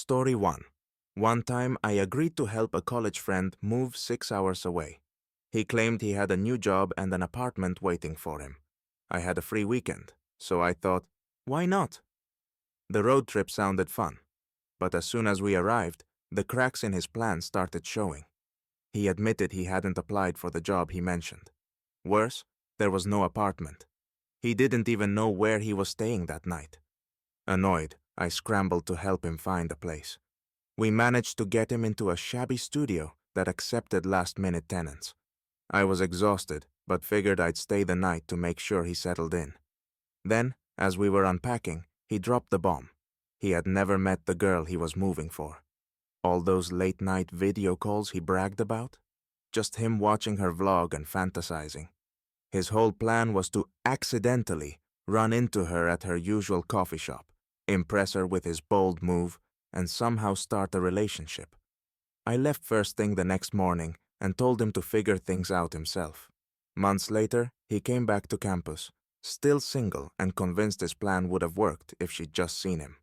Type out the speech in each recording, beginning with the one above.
Story 1. One time I agreed to help a college friend move 6 hours away. He claimed he had a new job and an apartment waiting for him. I had a free weekend, so I thought, why not? The road trip sounded fun, but as soon as we arrived, the cracks in his plan started showing. He admitted he hadn't applied for the job he mentioned. Worse, there was no apartment. He didn't even know where he was staying that night. Annoyed, I scrambled to help him find a place. We managed to get him into a shabby studio that accepted last-minute tenants. I was exhausted, but figured I'd stay the night to make sure he settled in. Then, as we were unpacking, he dropped the bomb. He had never met the girl he was moving for. All those late-night video calls he bragged about? Just him watching her vlog and fantasizing. His whole plan was to accidentally run into her at her usual coffee shop, impress her with his bold move, and somehow start a relationship. I left first thing the next morning and told him to figure things out himself. Months later, he came back to campus, still single and convinced his plan would have worked if she'd just seen him.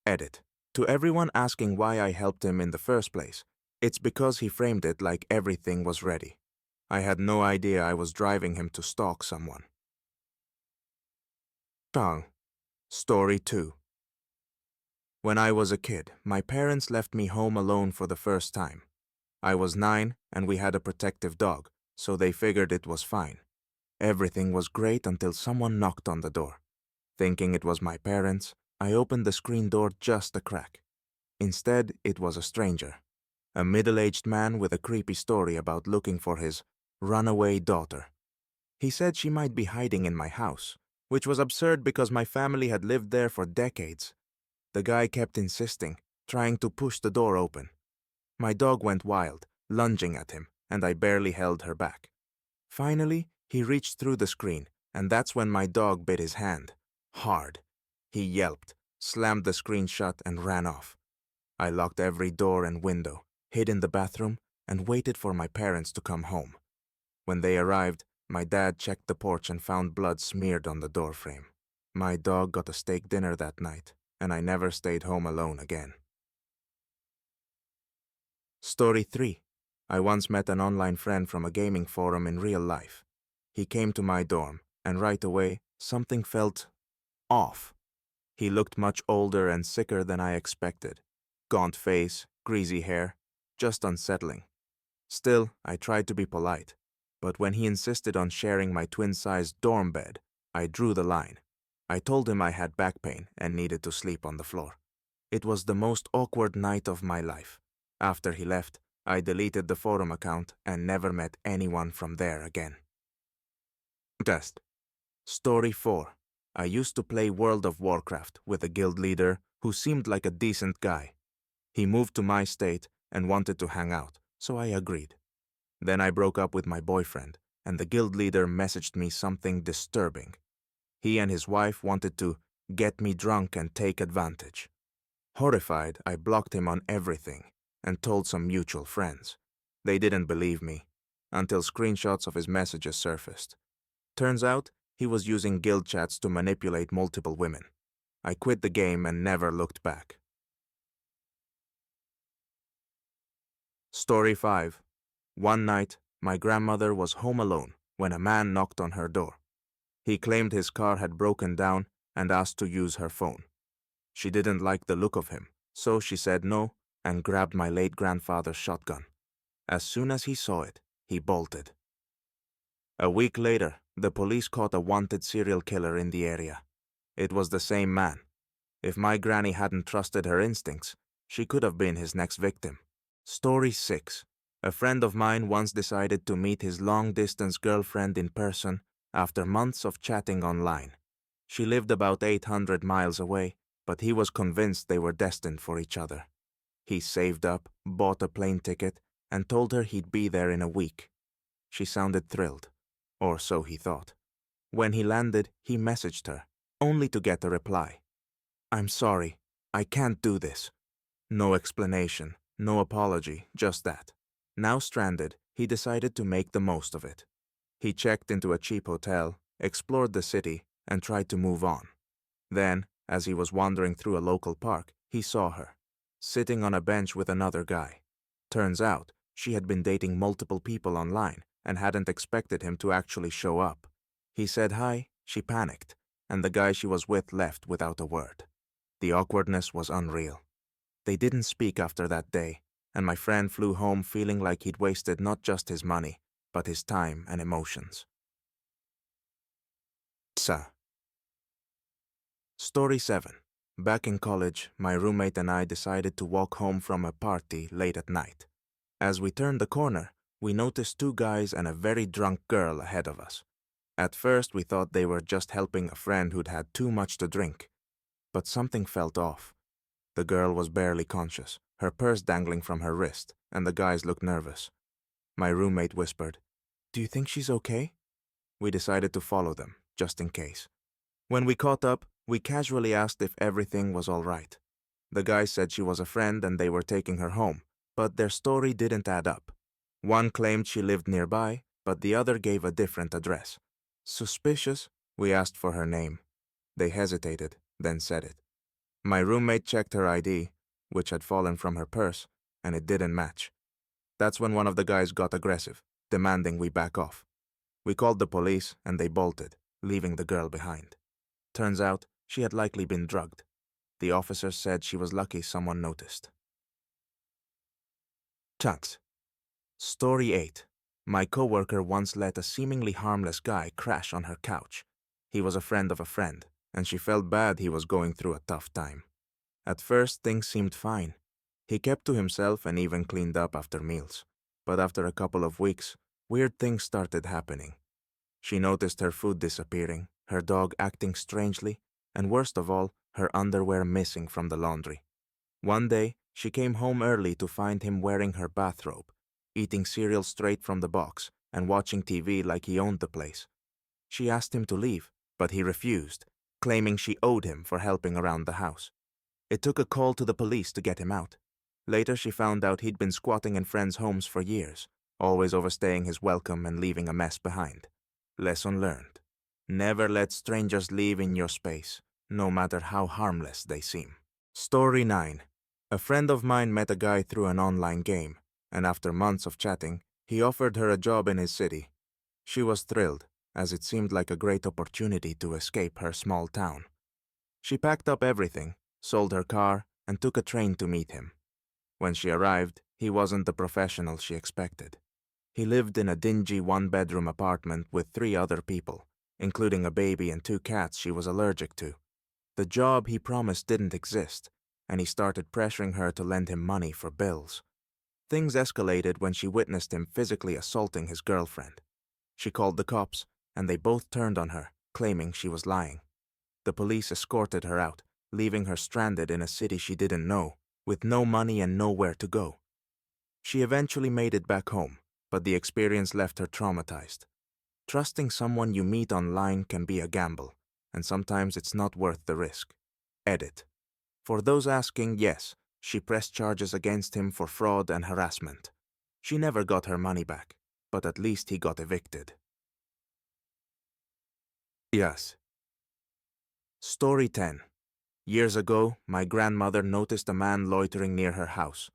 Edit. To everyone asking why I helped him in the first place, it's because he framed it like everything was ready. I had no idea I was driving him to stalk someone. Tang. Story 2. When I was a kid, my parents left me home alone for the first time. I was 9 and we had a protective dog, so they figured it was fine. Everything was great until someone knocked on the door. Thinking it was my parents, I opened the screen door just a crack. Instead, it was a stranger. A middle-aged man with a creepy story about looking for his runaway daughter. He said she might be hiding in my house, which was absurd because my family had lived there for decades. The guy kept insisting, trying to push the door open. My dog went wild, lunging at him, and I barely held her back. Finally, he reached through the screen, and that's when my dog bit his hand. Hard. He yelped, slammed the screen shut, and ran off. I locked every door and window, hid in the bathroom, and waited for my parents to come home. When they arrived, my dad checked the porch and found blood smeared on the doorframe. My dog got a steak dinner that night, and I never stayed home alone again. Story 3. I once met an online friend from a gaming forum in real life. He came to my dorm, and right away, something felt off. He looked much older and sicker than I expected. Gaunt face, greasy hair, just unsettling. Still, I tried to be polite, but when he insisted on sharing my twin-sized dorm bed, I drew the line. I told him I had back pain and needed to sleep on the floor. It was the most awkward night of my life. After he left, I deleted the forum account and never met anyone from there again. Test. Story 4. I used to play World of Warcraft with a guild leader who seemed like a decent guy. He moved to my state and wanted to hang out, so I agreed. Then I broke up with my boyfriend, and the guild leader messaged me something disturbing. He and his wife wanted to get me drunk and take advantage. Horrified, I blocked him on everything and told some mutual friends. They didn't believe me, until screenshots of his messages surfaced. Turns out, he was using guild chats to manipulate multiple women. I quit the game and never looked back. Story 5. One night, my grandmother was home alone when a man knocked on her door. He claimed his car had broken down and asked to use her phone. She didn't like the look of him, so she said no and grabbed my late grandfather's shotgun. As soon as he saw it, he bolted. A week later, the police caught a wanted serial killer in the area. It was the same man. If my granny hadn't trusted her instincts, she could have been his next victim. Story 6. A friend of mine once decided to meet his long-distance girlfriend in person after months of chatting online. She lived about 800 miles away, but he was convinced they were destined for each other. He saved up, bought a plane ticket, and told her he'd be there in a week. She sounded thrilled, or so he thought. When he landed, he messaged her, only to get a reply. "I'm sorry, I can't do this." No explanation, no apology, just that. Now stranded, he decided to make the most of it. He checked into a cheap hotel, explored the city, and tried to move on. Then, as he was wandering through a local park, he saw her. sitting on a bench with another guy. Turns out, she had been dating multiple people online and hadn't expected him to actually show up. He said hi, she panicked, and the guy she was with left without a word. The awkwardness was unreal. They didn't speak after that day, and my friend flew home feeling like he'd wasted not just his money, but his time and emotions. Story 7. Back in college, my roommate and I decided to walk home from a party late at night. As we turned the corner, we noticed two guys and a very drunk girl ahead of us. At first, we thought they were just helping a friend who'd had too much to drink. But something felt off. The girl was barely conscious, her purse dangling from her wrist, and the guys looked nervous. My roommate whispered, "Do you think she's okay?" We decided to follow them, just in case. When we caught up, we casually asked if everything was all right. The guys said she was a friend and they were taking her home, but their story didn't add up. One claimed she lived nearby, but the other gave a different address. Suspicious, we asked for her name. They hesitated, then said it. My roommate checked her ID, which had fallen from her purse, and it didn't match. That's when one of the guys got aggressive, demanding we back off. We called the police and they bolted, leaving the girl behind. Turns out, she had likely been drugged. The officers said she was lucky someone noticed. Chucks. Story 8. My coworker once let a seemingly harmless guy crash on her couch. He was a friend of a friend, and she felt bad he was going through a tough time. At first, things seemed fine. He kept to himself and even cleaned up after meals. But after a couple of weeks, weird things started happening. She noticed her food disappearing, her dog acting strangely, and worst of all, her underwear missing from the laundry. One day, she came home early to find him wearing her bathrobe, eating cereal straight from the box, and watching TV like he owned the place. She asked him to leave, but he refused, claiming she owed him for helping around the house. It took a call to the police to get him out. Later, she found out he'd been squatting in friends' homes for years, always overstaying his welcome and leaving a mess behind. Lesson learned. Never let strangers live in your space, no matter how harmless they seem. Story 9. A friend of mine met a guy through an online game, and after months of chatting, he offered her a job in his city. She was thrilled, as it seemed like a great opportunity to escape her small town. She packed up everything, sold her car, and took a train to meet him. When she arrived, he wasn't the professional she expected. He lived in a dingy one-bedroom apartment with 3 other people, including a baby and 2 cats she was allergic to. The job he promised didn't exist, and he started pressuring her to lend him money for bills. Things escalated when she witnessed him physically assaulting his girlfriend. She called the cops, and they both turned on her, claiming she was lying. The police escorted her out, leaving her stranded in a city she didn't know, with no money and nowhere to go. She eventually made it back home, but the experience left her traumatized. Trusting someone you meet online can be a gamble, and sometimes it's not worth the risk. Edit. For those asking, yes, she pressed charges against him for fraud and harassment. She never got her money back, but at least he got evicted. Yes. Story 10. Years ago, my grandmother noticed a man loitering near her house.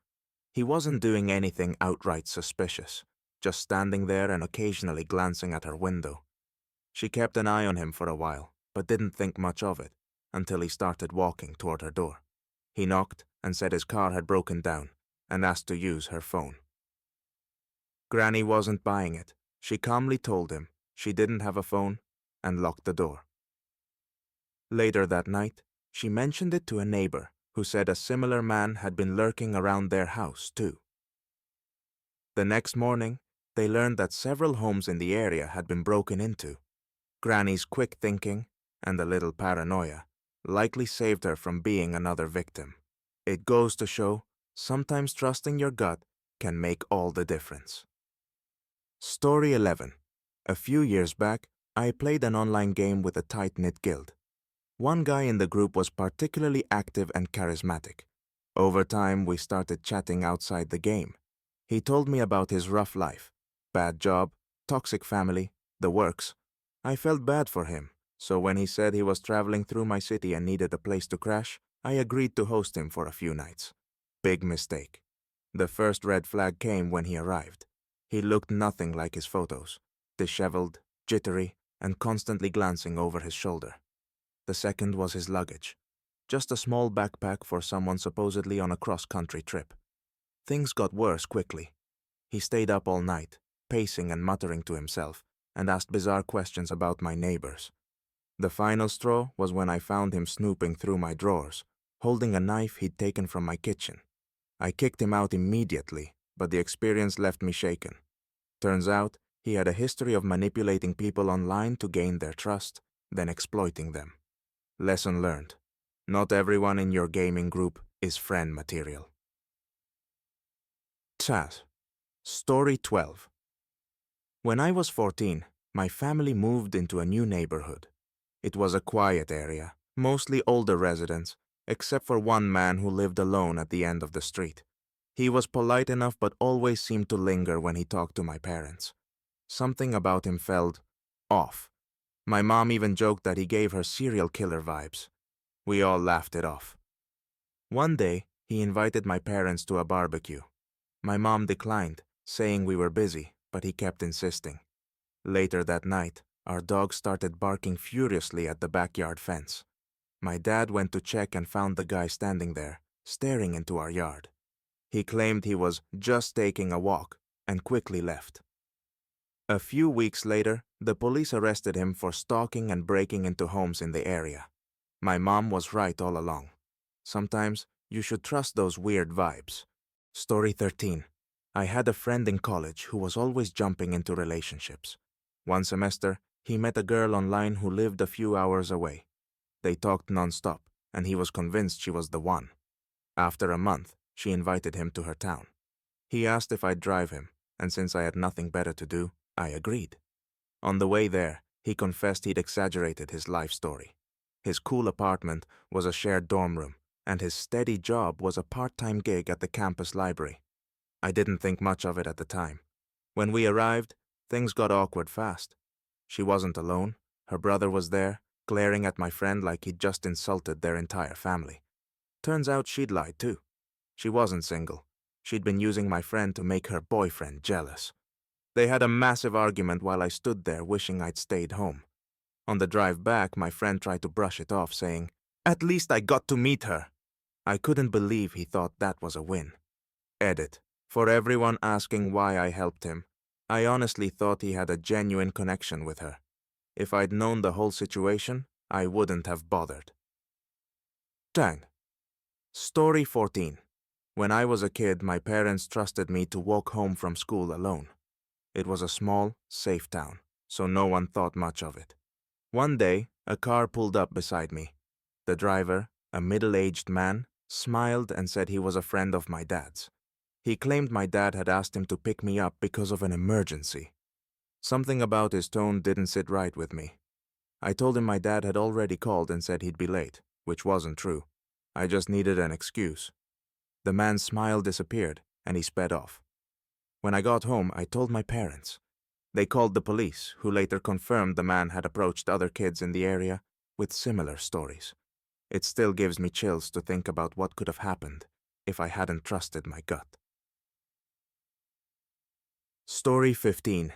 He wasn't doing anything outright suspicious, just standing there and occasionally glancing at her window. She kept an eye on him for a while, but didn't think much of it, until he started walking toward her door. He knocked and said his car had broken down, and asked to use her phone. Granny wasn't buying it. She calmly told him she didn't have a phone, and locked the door. Later that night, she mentioned it to a neighbor, who said a similar man had been lurking around their house too. The next morning, they learned that several homes in the area had been broken into. Granny's quick thinking, and a little paranoia, likely saved her from being another victim. It goes to show, sometimes trusting your gut can make all the difference. Story 11. A few years back, I played an online game with a tight-knit guild. One guy in the group was particularly active and charismatic. Over time, we started chatting outside the game. He told me about his rough life, bad job, toxic family, the works. I felt bad for him, so when he said he was traveling through my city and needed a place to crash, I agreed to host him for a few nights. Big mistake. The first red flag came when he arrived. He looked nothing like his photos, disheveled, jittery, and constantly glancing over his shoulder. The second was his luggage. Just a small backpack for someone supposedly on a cross-country trip. Things got worse quickly. He stayed up all night, pacing and muttering to himself, and asked bizarre questions about my neighbors. The final straw was when I found him snooping through my drawers, holding a knife he'd taken from my kitchen. I kicked him out immediately, but the experience left me shaken. Turns out, he had a history of manipulating people online to gain their trust, then exploiting them. Lesson learned. Not everyone in your gaming group is friend material. Taz. Story 12. When I was 14, my family moved into a new neighborhood. It was a quiet area, mostly older residents, except for one man who lived alone at the end of the street. He was polite enough but always seemed to linger when he talked to my parents. Something about him felt off. My mom even joked that he gave her serial killer vibes. We all laughed it off. One day, he invited my parents to a barbecue. My mom declined, saying we were busy, but he kept insisting. Later that night, our dog started barking furiously at the backyard fence. My dad went to check and found the guy standing there, staring into our yard. He claimed he was just taking a walk and quickly left. A few weeks later, the police arrested him for stalking and breaking into homes in the area. My mom was right all along. Sometimes you should trust those weird vibes. Story 13. I had a friend in college who was always jumping into relationships. One semester, he met a girl online who lived a few hours away. They talked non-stop, and he was convinced she was the one. After a month, she invited him to her town. He asked if I'd drive him, and since I had nothing better to do, I agreed. On the way there, he confessed he'd exaggerated his life story. His cool apartment was a shared dorm room, and his steady job was a part-time gig at the campus library. I didn't think much of it at the time. When we arrived, things got awkward fast. She wasn't alone. Her brother was there, glaring at my friend like he'd just insulted their entire family. Turns out she'd lied too. She wasn't single. She'd been using my friend to make her boyfriend jealous. They had a massive argument while I stood there wishing I'd stayed home. On the drive back, my friend tried to brush it off, saying, "At least I got to meet her." I couldn't believe he thought that was a win. Edit. For everyone asking why I helped him, I honestly thought he had a genuine connection with her. If I'd known the whole situation, I wouldn't have bothered. Dang. Story 14. When I was a kid, my parents trusted me to walk home from school alone. It was a small, safe town, so no one thought much of it. One day, a car pulled up beside me. The driver, a middle-aged man, smiled and said he was a friend of my dad's. He claimed my dad had asked him to pick me up because of an emergency. Something about his tone didn't sit right with me. I told him my dad had already called and said he'd be late, which wasn't true. I just needed an excuse. The man's smile disappeared, and he sped off. When I got home, I told my parents. They called the police, who later confirmed the man had approached other kids in the area with similar stories. It still gives me chills to think about what could have happened if I hadn't trusted my gut. Story 15.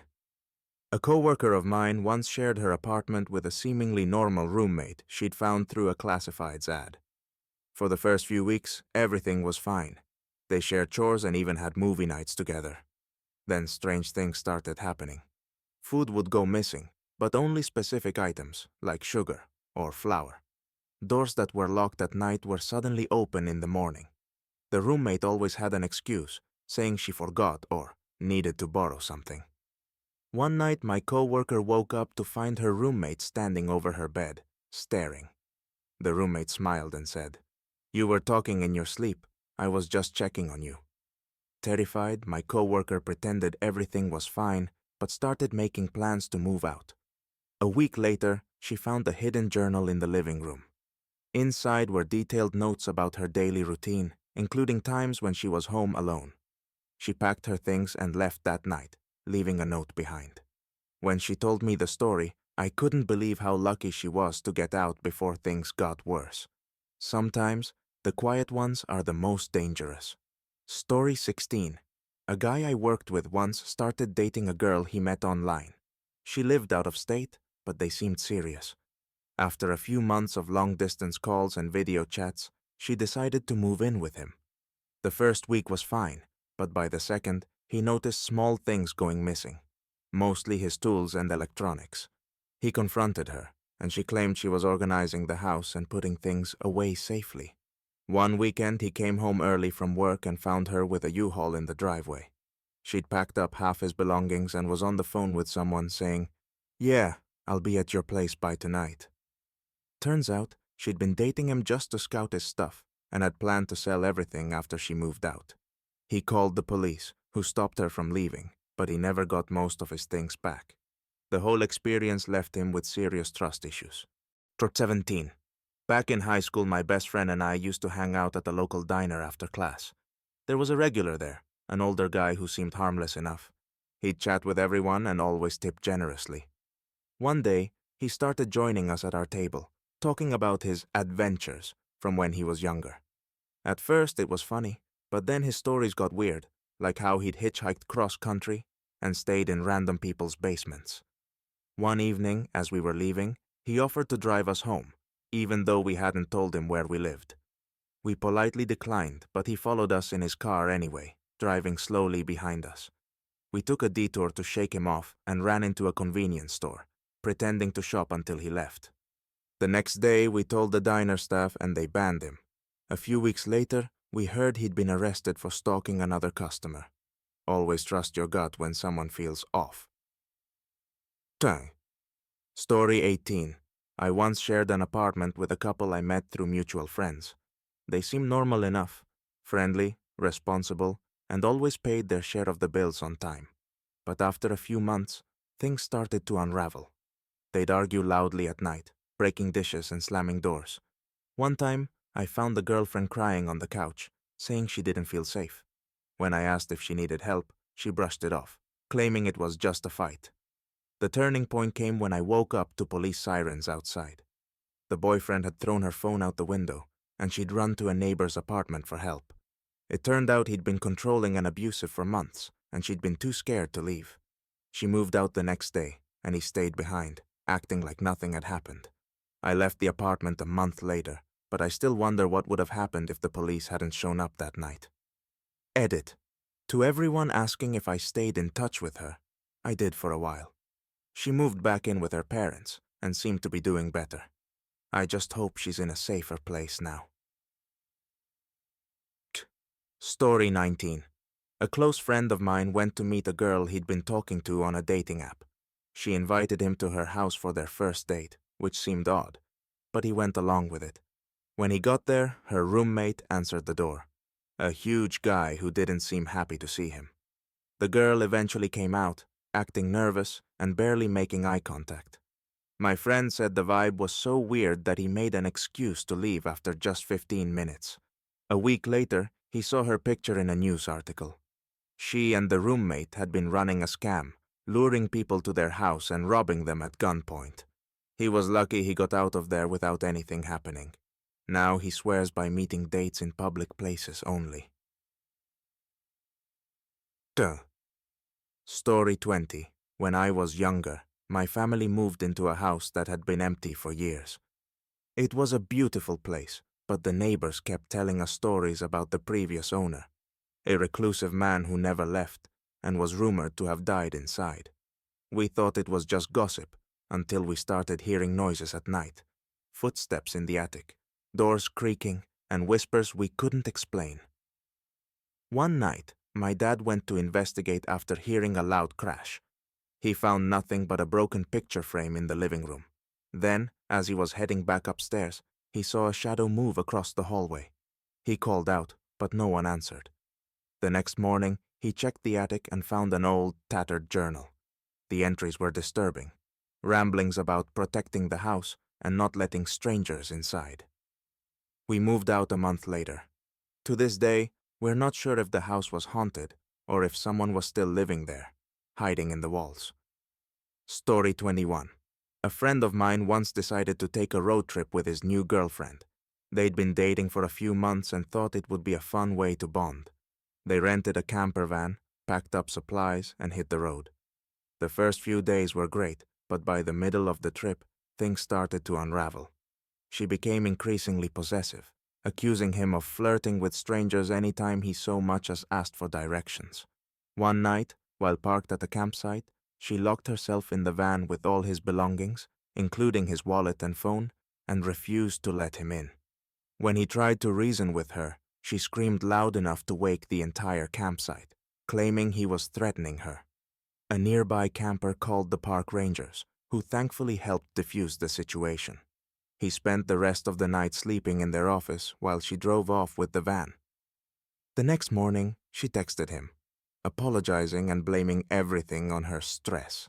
A coworker of mine once shared her apartment with a seemingly normal roommate she'd found through a classifieds ad. For the first few weeks, everything was fine. They shared chores and even had movie nights together. Then strange things started happening. Food would go missing, but only specific items, like sugar or flour. Doors that were locked at night were suddenly open in the morning. The roommate always had an excuse, saying she forgot or needed to borrow something. One night, my coworker woke up to find her roommate standing over her bed, staring. The roommate smiled and said, "You were talking in your sleep. I was just checking on you." Terrified, my coworker pretended everything was fine, but started making plans to move out. A week later, she found a hidden journal in the living room. Inside were detailed notes about her daily routine, including times when she was home alone. She packed her things and left that night, leaving a note behind. When she told me the story, I couldn't believe how lucky she was to get out before things got worse. Sometimes, The quiet ones are the most dangerous. Story 16. A guy I worked with once started dating a girl he met online. She lived out of state, but they seemed serious. After a few months of long-distance calls and video chats, she decided to move in with him. The first week was fine, but by the second, he noticed small things going missing, mostly his tools and electronics. He confronted her, and she claimed she was organizing the house and putting things away safely. One weekend, he came home early from work and found her with a U-Haul in the driveway. She'd packed up half his belongings and was on the phone with someone saying, "Yeah, I'll be at your place by tonight." Turns out, she'd been dating him just to scout his stuff and had planned to sell everything after she moved out. He called the police, who stopped her from leaving, but he never got most of his things back. The whole experience left him with serious trust issues. Truth 17. Back in high school, my best friend and I used to hang out at the local diner after class. There was a regular there, an older guy who seemed harmless enough. He'd chat with everyone and always tip generously. One day, he started joining us at our table, talking about his adventures from when he was younger. At first, it was funny, but then his stories got weird, like how he'd hitchhiked cross-country and stayed in random people's basements. One evening, as we were leaving, he offered to drive us home, even though we hadn't told him where we lived. We politely declined, but he followed us in his car anyway, driving slowly behind us. We took a detour to shake him off and ran into a convenience store, pretending to shop until he left. The next day, we told the diner staff and they banned him. A few weeks later, we heard he'd been arrested for stalking another customer. Always trust your gut when someone feels off. Tongue. Story 18. I once shared an apartment with a couple I met through mutual friends. They seemed normal enough, friendly, responsible, and always paid their share of the bills on time. But after a few months, things started to unravel. They'd argue loudly at night, breaking dishes and slamming doors. One time, I found the girlfriend crying on the couch, saying she didn't feel safe. When I asked if she needed help, she brushed it off, claiming it was just a fight. The turning point came when I woke up to police sirens outside. The boyfriend had thrown her phone out the window, and she'd run to a neighbor's apartment for help. It turned out he'd been controlling and abusive for months, and she'd been too scared to leave. She moved out the next day, and he stayed behind, acting like nothing had happened. I left the apartment a month later, but I still wonder what would have happened if the police hadn't shown up that night. Edit. To everyone asking if I stayed in touch with her, I did for a while. She moved back in with her parents and seemed to be doing better. I just hope she's in a safer place now. Story 19. A close friend of mine went to meet a girl he'd been talking to on a dating app. She invited him to her house for their first date, which seemed odd, but he went along with it. When he got there, her roommate answered the door. A huge guy who didn't seem happy to see him. The girl eventually came out, acting nervous and barely making eye contact. My friend said the vibe was so weird that he made an excuse to leave after just 15 minutes. A week later, he saw her picture in a news article. She and the roommate had been running a scam, luring people to their house and robbing them at gunpoint. He was lucky he got out of there without anything happening. Now he swears by meeting dates in public places only. Duh. Story 20. When I was younger, my family moved into a house that had been empty for years. It was a beautiful place, but the neighbors kept telling us stories about the previous owner, a reclusive man who never left and was rumored to have died inside. We thought it was just gossip until we started hearing noises at night, footsteps in the attic, doors creaking, and whispers we couldn't explain. One night, my dad went to investigate after hearing a loud crash. He found nothing but a broken picture frame in the living room. Then, as he was heading back upstairs, he saw a shadow move across the hallway. He called out, but no one answered. The next morning, he checked the attic and found an old, tattered journal. The entries were disturbing, ramblings about protecting the house and not letting strangers inside. We moved out a month later. To this day, we're not sure if the house was haunted or if someone was still living there, hiding in the walls. Story 21. A friend of mine once decided to take a road trip with his new girlfriend. They'd been dating for a few months and thought it would be a fun way to bond. They rented a camper van, packed up supplies, and hit the road. The first few days were great, but by the middle of the trip, things started to unravel. She became increasingly possessive, accusing him of flirting with strangers anytime he so much as asked for directions. One night, while parked at a campsite, she locked herself in the van with all his belongings, including his wallet and phone, and refused to let him in. When he tried to reason with her, she screamed loud enough to wake the entire campsite, claiming he was threatening her. A nearby camper called the park rangers, who thankfully helped defuse the situation. He spent the rest of the night sleeping in their office while she drove off with the van. The next morning, she texted him, apologizing and blaming everything on her stress.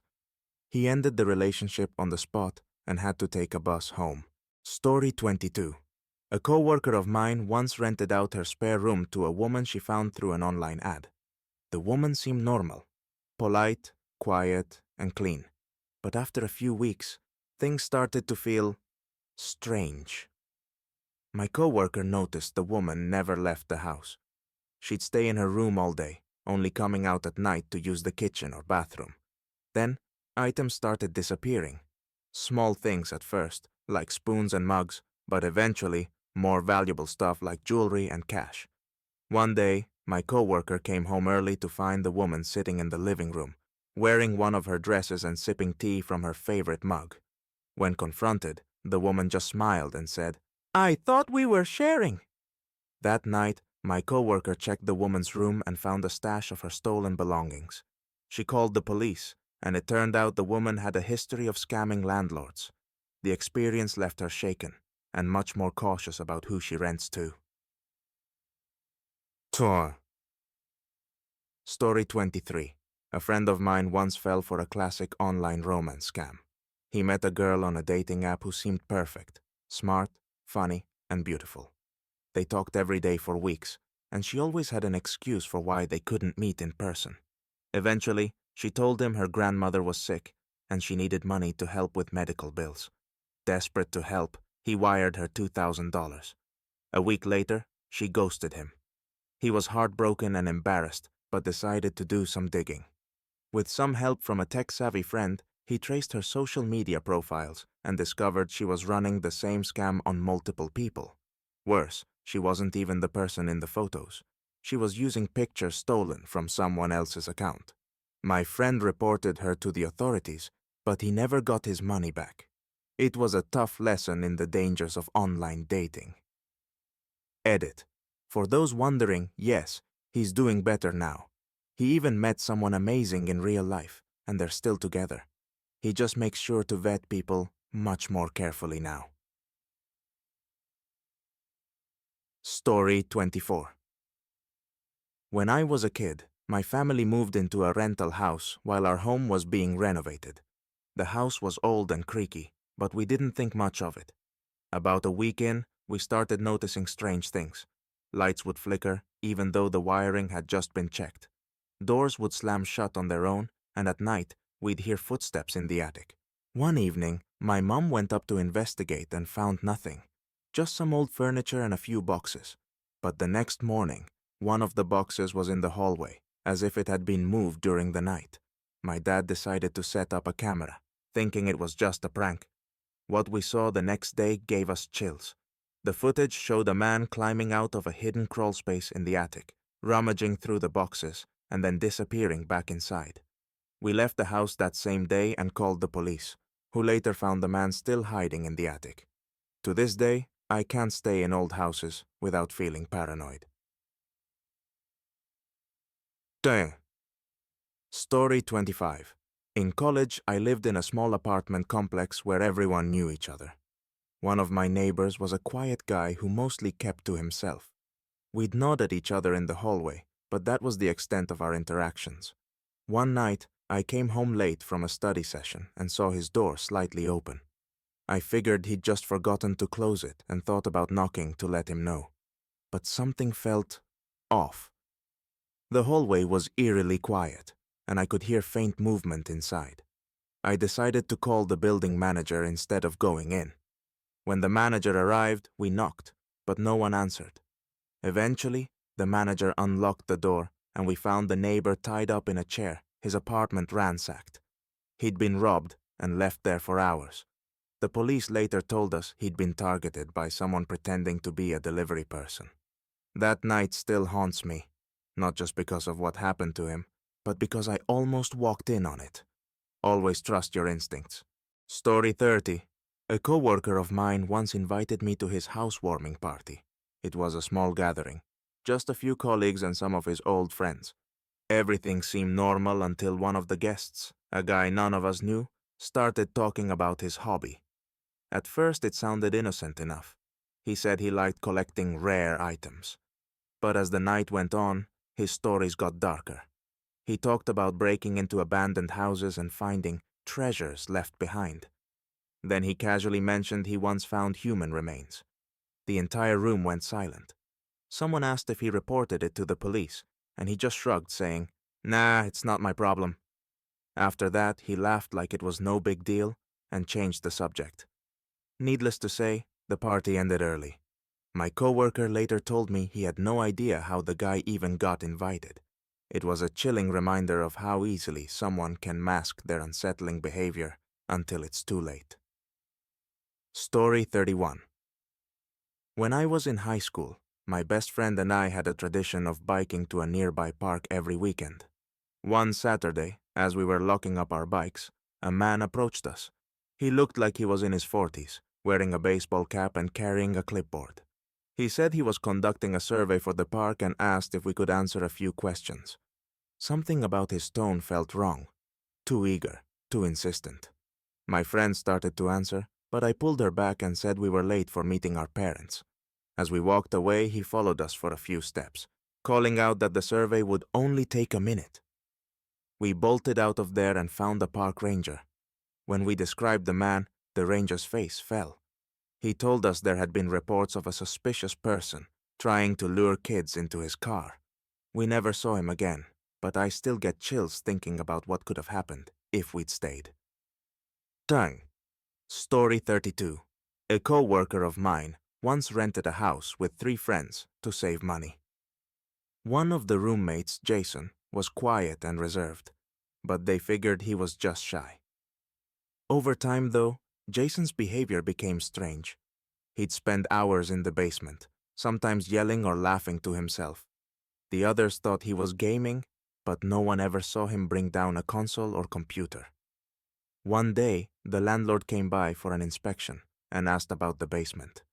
He ended the relationship on the spot and had to take a bus home. Story 22. A co-worker of mine once rented out her spare room to a woman she found through an online ad. The woman seemed normal, polite, quiet, and clean. But after a few weeks, things started to feel strange. My co-worker noticed the woman never left the house. She'd stay in her room all day, only coming out at night to use the kitchen or bathroom. Then, items started disappearing. Small things at first, like spoons and mugs, but eventually, more valuable stuff like jewelry and cash. One day, my co-worker came home early to find the woman sitting in the living room, wearing one of her dresses and sipping tea from her favorite mug. When confronted, the woman just smiled and said, "I thought we were sharing." That night, my co-worker checked the woman's room and found a stash of her stolen belongings. She called the police, and it turned out the woman had a history of scamming landlords. The experience left her shaken and much more cautious about who she rents to. Tour. Story 23. A friend of mine once fell for a classic online romance scam. He met a girl on a dating app who seemed perfect, smart, funny, and beautiful. They talked every day for weeks, and she always had an excuse for why they couldn't meet in person. Eventually, she told him her grandmother was sick, and she needed money to help with medical bills. Desperate to help, he wired her $2,000. A week later, she ghosted him. He was heartbroken and embarrassed, but decided to do some digging. With some help from a tech-savvy friend, he traced her social media profiles and discovered she was running the same scam on multiple people. Worse, she wasn't even the person in the photos. She was using pictures stolen from someone else's account. My friend reported her to the authorities, but he never got his money back. It was a tough lesson in the dangers of online dating. Edit. For those wondering, yes, he's doing better now. He even met someone amazing in real life, and they're still together. He just makes sure to vet people much more carefully now. Story 24. When I was a kid, my family moved into a rental house while our home was being renovated. The house was old and creaky, but we didn't think much of it. About a week in, we started noticing strange things. Lights would flicker, even though the wiring had just been checked. Doors would slam shut on their own, and at night, we'd hear footsteps in the attic. One evening, my mom went up to investigate and found nothing. Just some old furniture and a few boxes. But the next morning, one of the boxes was in the hallway, as if it had been moved during the night. My dad decided to set up a camera, thinking it was just a prank. What we saw the next day gave us chills. The footage showed a man climbing out of a hidden crawl space in the attic, rummaging through the boxes, and then disappearing back inside. We left the house that same day and called the police, who later found the man still hiding in the attic. To this day, I can't stay in old houses without feeling paranoid. Dang. Story 25. In college, I lived in a small apartment complex where everyone knew each other. One of my neighbors was a quiet guy who mostly kept to himself. We'd nod at each other in the hallway, but that was the extent of our interactions. One night, I came home late from a study session and saw his door slightly open. I figured he'd just forgotten to close it and thought about knocking to let him know. But something felt off. The hallway was eerily quiet, and I could hear faint movement inside. I decided to call the building manager instead of going in. When the manager arrived, we knocked. but no one answered. Eventually, the manager unlocked the door and we found the neighbor tied up in a chair, his apartment ransacked. He'd been robbed and left there for hours. The police later told us he'd been targeted by someone pretending to be a delivery person. That night still haunts me, not just because of what happened to him, but because I almost walked in on it. Always trust your instincts. Story 30. A co-worker of mine once invited me to his housewarming party. It was a small gathering, just a few colleagues and some of his old friends. Everything seemed normal until one of the guests, a guy none of us knew, started talking about his hobby. At first it sounded innocent enough. He said he liked collecting rare items. But as the night went on, his stories got darker. He talked about breaking into abandoned houses and finding treasures left behind. Then he casually mentioned he once found human remains. The entire room went silent. Someone asked if he reported it to the police, and he just shrugged, saying, "Nah, it's not my problem." After that, he laughed like it was no big deal and changed the subject. Needless to say, the party ended early. My coworker later told me he had no idea how the guy even got invited. It was a chilling reminder of how easily someone can mask their unsettling behavior until it's too late. Story 31. When I was in high school, my best friend and I had a tradition of biking to a nearby park every weekend. One Saturday, as we were locking up our bikes, a man approached us. He looked like he was in his 40s, wearing a baseball cap and carrying a clipboard. He said he was conducting a survey for the park and asked if we could answer a few questions. Something about his tone felt wrong. Too eager, too insistent. My friend started to answer, but I pulled her back and said we were late for meeting our parents. As we walked away, he followed us for a few steps, calling out that the survey would only take a minute. We bolted out of there and found the park ranger. When we described the man, the ranger's face fell. He told us there had been reports of a suspicious person trying to lure kids into his car. We never saw him again, but I still get chills thinking about what could have happened if we'd stayed. Dang. Story 32. A co-worker of mine once rented a house with 3 friends to save money. One of the roommates, Jason, was quiet and reserved, but they figured he was just shy. Over time, though, Jason's behavior became strange. He'd spend hours in the basement, sometimes yelling or laughing to himself. The others thought he was gaming, but no one ever saw him bring down a console or computer. One day, the landlord came by for an inspection and asked about the basement.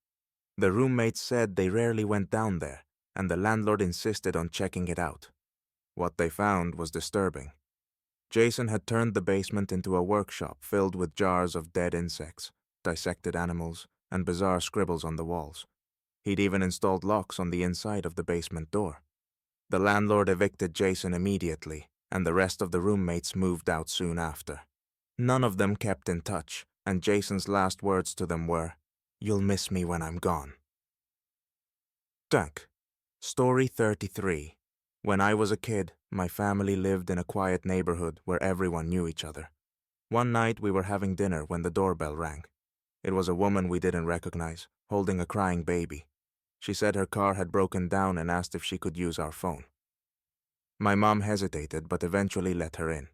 The roommates said they rarely went down there, and the landlord insisted on checking it out. What they found was disturbing. Jason had turned the basement into a workshop filled with jars of dead insects, dissected animals, and bizarre scribbles on the walls. He'd even installed locks on the inside of the basement door. The landlord evicted Jason immediately, and the rest of the roommates moved out soon after. None of them kept in touch, and Jason's last words to them were, "You'll miss me when I'm gone." Tank. Story 33. When I was a kid, my family lived in a quiet neighborhood where everyone knew each other. One night we were having dinner when the doorbell rang. It was a woman we didn't recognize, holding a crying baby. She said her car had broken down and asked if she could use our phone. My mom hesitated but eventually let her in.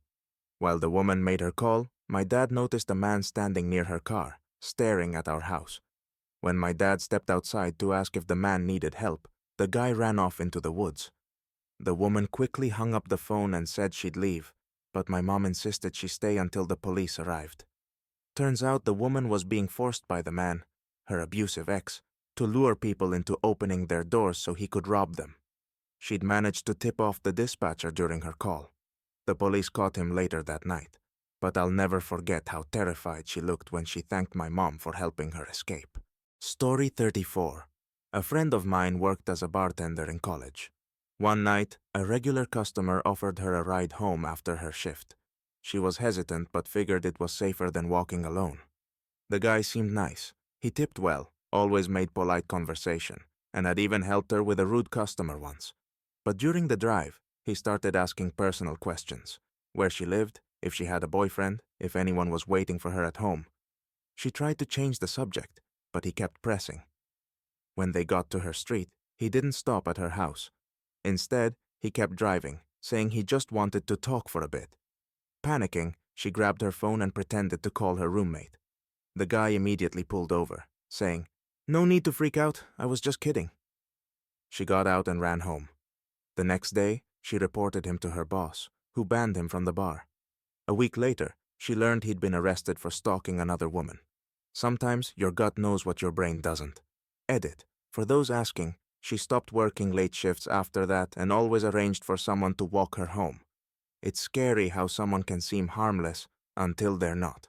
While the woman made her call, my dad noticed a man standing near her car, staring at our house. When my dad stepped outside to ask if the man needed help, the guy ran off into the woods. The woman quickly hung up the phone and said she'd leave, but my mom insisted she stay until the police arrived. Turns out the woman was being forced by the man, her abusive ex, to lure people into opening their doors so he could rob them. She'd managed to tip off the dispatcher during her call. The police caught him later that night, but I'll never forget how terrified she looked when she thanked my mom for helping her escape. Story 34. A friend of mine worked as a bartender in college. One night, a regular customer offered her a ride home after her shift. She was hesitant but figured it was safer than walking alone. The guy seemed nice. He tipped well, always made polite conversation, and had even helped her with a rude customer once. But during the drive, he started asking personal questions. Where she lived, if she had a boyfriend, if anyone was waiting for her at home. She tried to change the subject, but he kept pressing. When they got to her street, he didn't stop at her house. Instead, he kept driving, saying he just wanted to talk for a bit. Panicking, she grabbed her phone and pretended to call her roommate. The guy immediately pulled over, saying, "No need to freak out, I was just kidding." She got out and ran home. The next day, she reported him to her boss, who banned him from the bar. A week later, she learned he'd been arrested for stalking another woman. Sometimes your gut knows what your brain doesn't. Edit. For those asking, she stopped working late shifts after that and always arranged for someone to walk her home. It's scary how someone can seem harmless until they're not.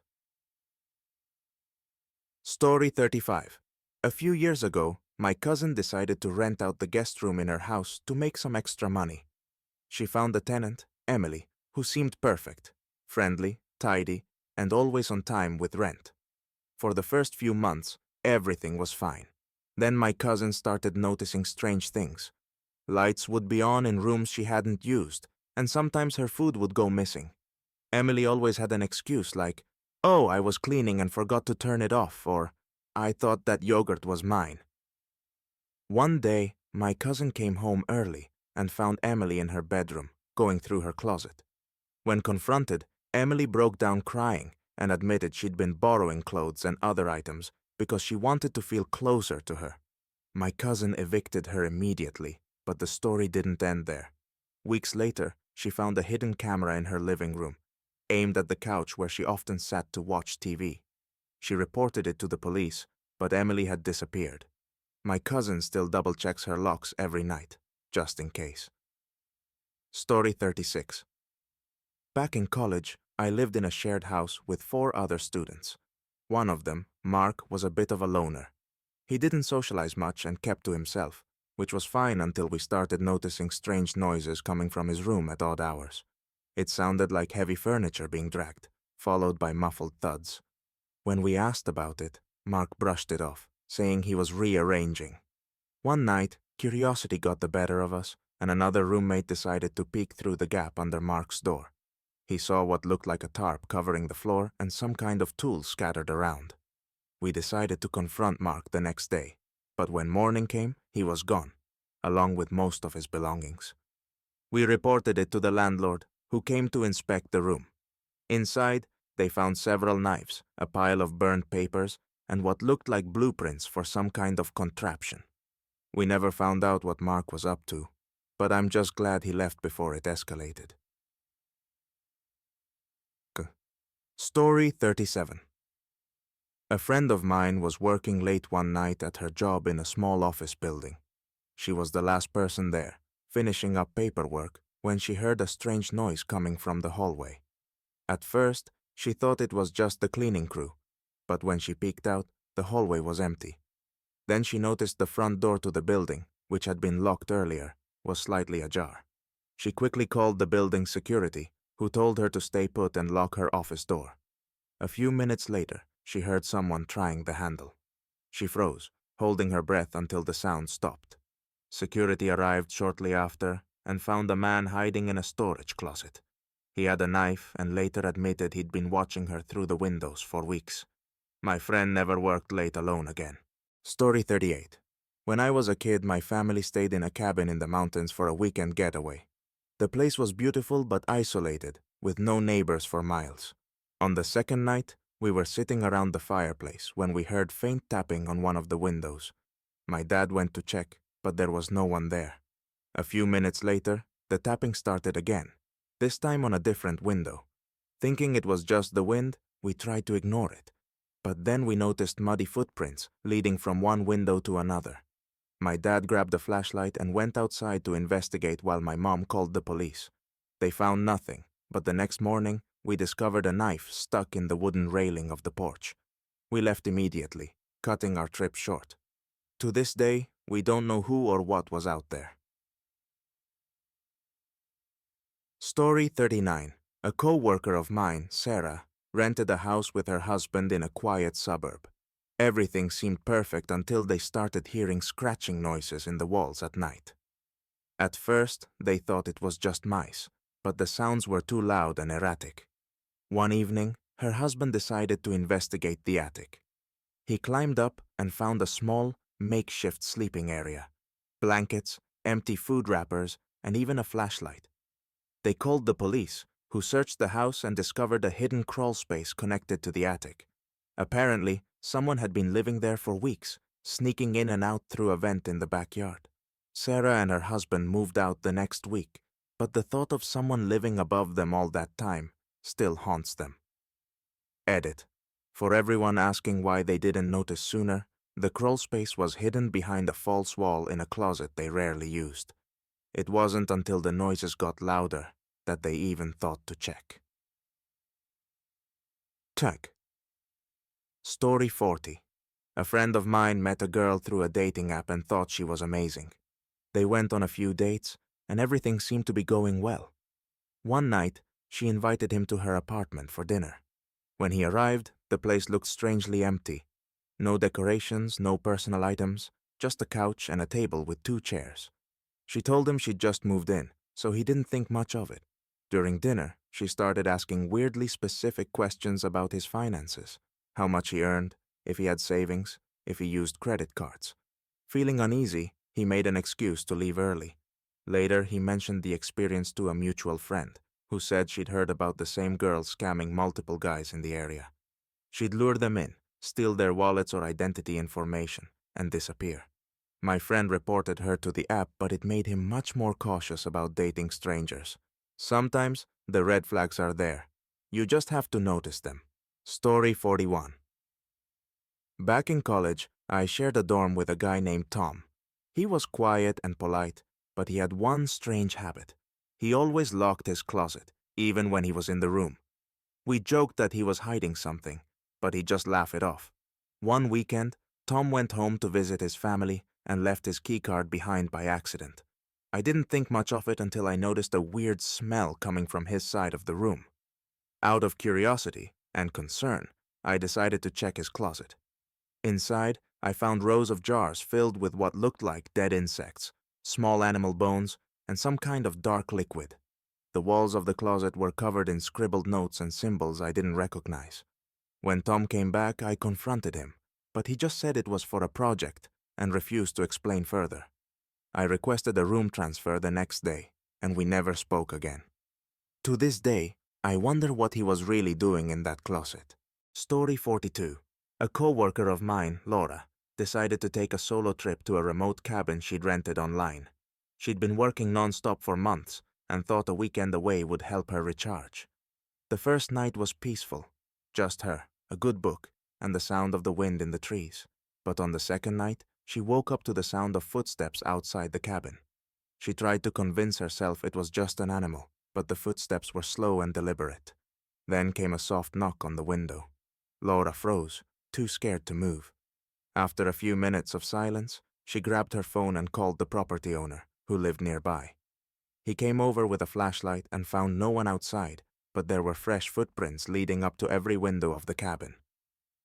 Story 35. A few years ago, my cousin decided to rent out the guest room in her house to make some extra money. She found a tenant, Emily, who seemed perfect, friendly, tidy, and always on time with rent. For the first few months, everything was fine. Then my cousin started noticing strange things. Lights would be on in rooms she hadn't used, and sometimes her food would go missing. Emily always had an excuse like, "Oh, I was cleaning and forgot to turn it off," or "I thought that yogurt was mine." One day, my cousin came home early and found Emily in her bedroom, going through her closet. When confronted, Emily broke down crying and admitted she'd been borrowing clothes and other items because she wanted to feel closer to her. My cousin evicted her immediately, but the story didn't end there. Weeks later, she found a hidden camera in her living room, aimed at the couch where she often sat to watch TV. She reported it to the police, but Emily had disappeared. My cousin still double-checks her locks every night, just in case. Story 36. Back in college, I lived in a shared house with 4 other students. One of them, Mark, was a bit of a loner. He didn't socialize much and kept to himself, which was fine until we started noticing strange noises coming from his room at odd hours. It sounded like heavy furniture being dragged, followed by muffled thuds. When we asked about it, Mark brushed it off, saying he was rearranging. One night, curiosity got the better of us, and another roommate decided to peek through the gap under Mark's door. He saw what looked like a tarp covering the floor and some kind of tools scattered around. We decided to confront Mark the next day, but when morning came, he was gone, along with most of his belongings. We reported it to the landlord, who came to inspect the room. Inside, they found several knives, a pile of burned papers, and what looked like blueprints for some kind of contraption. We never found out what Mark was up to, but I'm just glad he left before it escalated. Story 37. A friend of mine was working late one night at her job in a small office building. She was the last person there, finishing up paperwork, when she heard a strange noise coming from the hallway. At first, she thought it was just the cleaning crew, but when she peeked out, the hallway was empty. Then she noticed the front door to the building, which had been locked earlier, was slightly ajar. She quickly called the building's security, who told her to stay put and lock her office door. A few minutes later, she heard someone trying the handle. She froze, holding her breath until the sound stopped. Security arrived shortly after and found a man hiding in a storage closet. He had a knife and later admitted he'd been watching her through the windows for weeks. My friend never worked late alone again. Story 38. When I was a kid, my family stayed in a cabin in the mountains for a weekend getaway. The place was beautiful but isolated, with no neighbors for miles. On the second night, we were sitting around the fireplace when we heard faint tapping on one of the windows. My dad went to check, but there was no one there. A few minutes later, the tapping started again, this time on a different window. Thinking it was just the wind, we tried to ignore it. But then we noticed muddy footprints leading from one window to another. My dad grabbed a flashlight and went outside to investigate while my mom called the police. They found nothing, but the next morning, we discovered a knife stuck in the wooden railing of the porch. We left immediately, cutting our trip short. To this day, we don't know who or what was out there. Story 39. A co-worker of mine, Sarah, rented a house with her husband in a quiet suburb. Everything seemed perfect until they started hearing scratching noises in the walls at night. At first, they thought it was just mice, but the sounds were too loud and erratic. One evening, her husband decided to investigate the attic. He climbed up and found a small, makeshift sleeping area, blankets, empty food wrappers, and even a flashlight. They called the police, who searched the house and discovered a hidden crawl space connected to the attic. Apparently, someone had been living there for weeks, sneaking in and out through a vent in the backyard. Sarah and her husband moved out the next week, but the thought of someone living above them all that time still haunts them. Edit. For everyone asking why they didn't notice sooner, the crawl space was hidden behind a false wall in a closet they rarely used. It wasn't until the noises got louder that they even thought to check. Tag. Story 40. A friend of mine met a girl through a dating app and thought she was amazing. They went on a few dates, and everything seemed to be going well. One night, she invited him to her apartment for dinner. When he arrived, the place looked strangely empty. No decorations, no personal items, just a couch and a table with 2 chairs. She told him she'd just moved in, so he didn't think much of it. During dinner, she started asking weirdly specific questions about his finances, how much he earned, if he had savings, if he used credit cards. Feeling uneasy, he made an excuse to leave early. Later, he mentioned the experience to a mutual friend, who said she'd heard about the same girl scamming multiple guys in the area. She'd lure them in, steal their wallets or identity information, and disappear. My friend reported her to the app, but it made him much more cautious about dating strangers. Sometimes, the red flags are there. You just have to notice them. Story 41. Back in college, I shared a dorm with a guy named Tom. He was quiet and polite, but he had one strange habit. He always locked his closet, even when he was in the room. We joked that he was hiding something, but he'd just laugh it off. One weekend, Tom went home to visit his family and left his keycard behind by accident. I didn't think much of it until I noticed a weird smell coming from his side of the room. Out of curiosity and concern, I decided to check his closet. Inside, I found rows of jars filled with what looked like dead insects, small animal bones, and some kind of dark liquid. The walls of the closet were covered in scribbled notes and symbols I didn't recognize. When Tom came back, I confronted him, but he just said it was for a project and refused to explain further. I requested a room transfer the next day, and we never spoke again. To this day, I wonder what he was really doing in that closet. Story 42. A co-worker of mine, Laura, decided to take a solo trip to a remote cabin she'd rented online. She'd been working non-stop for months and thought a weekend away would help her recharge. The first night was peaceful, just her, a good book, and the sound of the wind in the trees. But on the second night, she woke up to the sound of footsteps outside the cabin. She tried to convince herself it was just an animal, but the footsteps were slow and deliberate. Then came a soft knock on the window. Laura froze, too scared to move. After a few minutes of silence, she grabbed her phone and called the property owner, who lived nearby. He came over with a flashlight and found no one outside, but there were fresh footprints leading up to every window of the cabin.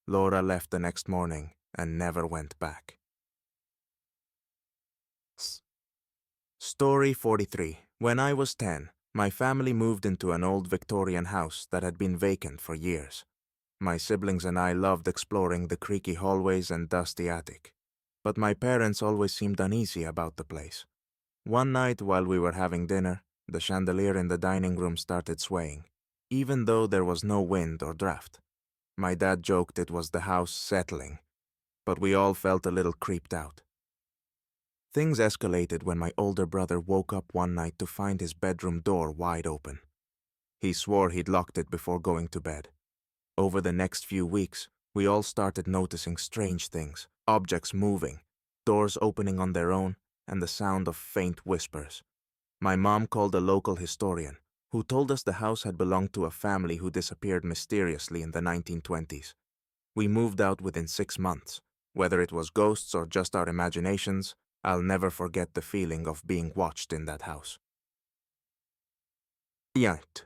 Laura left the next morning and never went back. Story 43. When I was 10, my family moved into an old Victorian house that had been vacant for years. My siblings and I loved exploring the creaky hallways and dusty attic, but my parents always seemed uneasy about the place. One night while we were having dinner, the chandelier in the dining room started swaying, even though there was no wind or draft. My dad joked it was the house settling, but we all felt a little creeped out. Things escalated when my older brother woke up one night to find his bedroom door wide open. He swore he'd locked it before going to bed. Over the next few weeks, we all started noticing strange things, objects moving, doors opening on their own, and the sound of faint whispers. My mom called a local historian, who told us the house had belonged to a family who disappeared mysteriously in the 1920s. We moved out within 6 months. Whether it was ghosts or just our imaginations, I'll never forget the feeling of being watched in that house. Yacht.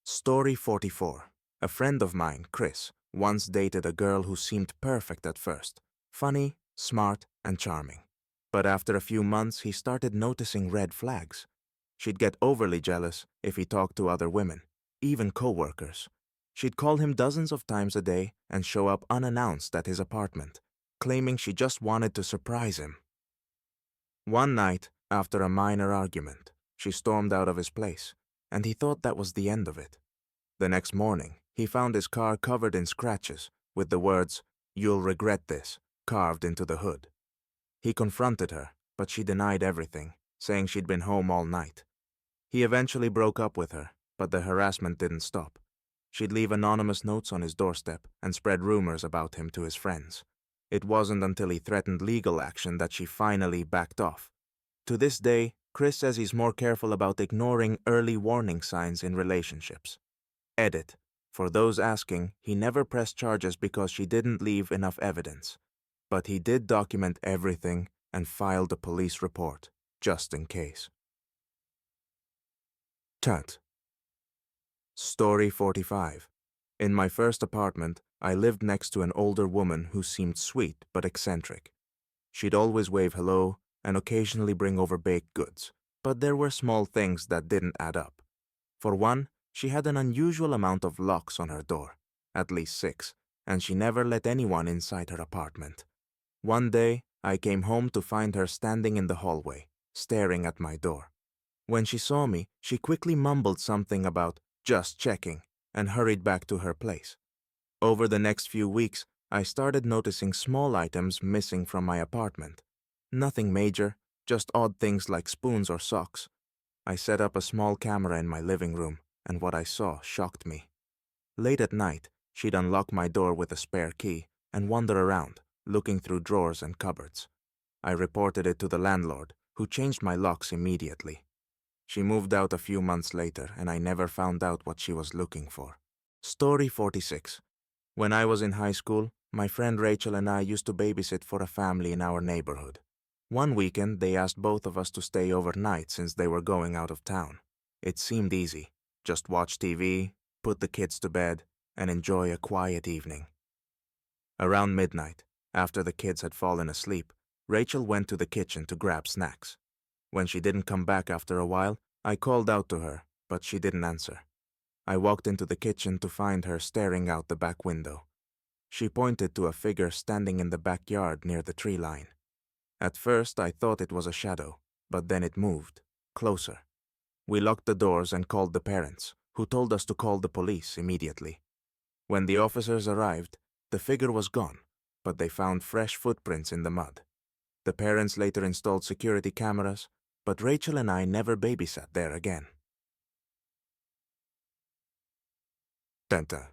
Story 44. A friend of mine, Chris, once dated a girl who seemed perfect at first, funny, smart, and charming. But after a few months, he started noticing red flags. She'd get overly jealous if he talked to other women, even co-workers. She'd call him dozens of times a day and show up unannounced at his apartment. claiming she just wanted to surprise him. One night, after a minor argument, she stormed out of his place, and he thought that was the end of it. The next morning, he found his car covered in scratches, with the words, "You'll regret this," carved into the hood. He confronted her, but she denied everything, saying she'd been home all night. He eventually broke up with her, but the harassment didn't stop. She'd leave anonymous notes on his doorstep and spread rumors about him to his friends. It wasn't until he threatened legal action that she finally backed off. To this day, Chris says he's more careful about ignoring early warning signs in relationships. Edit. For those asking, he never pressed charges because she didn't leave enough evidence. But he did document everything and filed a police report, just in case. Tut. Story 45. In my first apartment, I lived next to an older woman who seemed sweet but eccentric. She'd always wave hello and occasionally bring over baked goods, but there were small things that didn't add up. For one, she had an unusual amount of locks on her door, at least 6, and she never let anyone inside her apartment. One day, I came home to find her standing in the hallway, staring at my door. When she saw me, she quickly mumbled something about "just checking" and hurried back to her place. Over the next few weeks, I started noticing small items missing from my apartment. Nothing major, just odd things like spoons or socks. I set up a small camera in my living room, and what I saw shocked me. Late at night, she'd unlock my door with a spare key and wander around, looking through drawers and cupboards. I reported it to the landlord, who changed my locks immediately. She moved out a few months later, and I never found out what she was looking for. Story 46. When I was in high school, my friend Rachel and I used to babysit for a family in our neighborhood. One weekend, they asked both of us to stay overnight since they were going out of town. It seemed easy. Just watch TV, put the kids to bed, and enjoy a quiet evening. Around midnight, after the kids had fallen asleep, Rachel went to the kitchen to grab snacks. When she didn't come back after a while, I called out to her, but she didn't answer. I walked into the kitchen to find her staring out the back window. She pointed to a figure standing in the backyard near the tree line. At first, I thought it was a shadow, but then it moved, closer. We locked the doors and called the parents, who told us to call the police immediately. When the officers arrived, the figure was gone, but they found fresh footprints in the mud. The parents later installed security cameras, but Rachel and I never babysat there again. Tenta.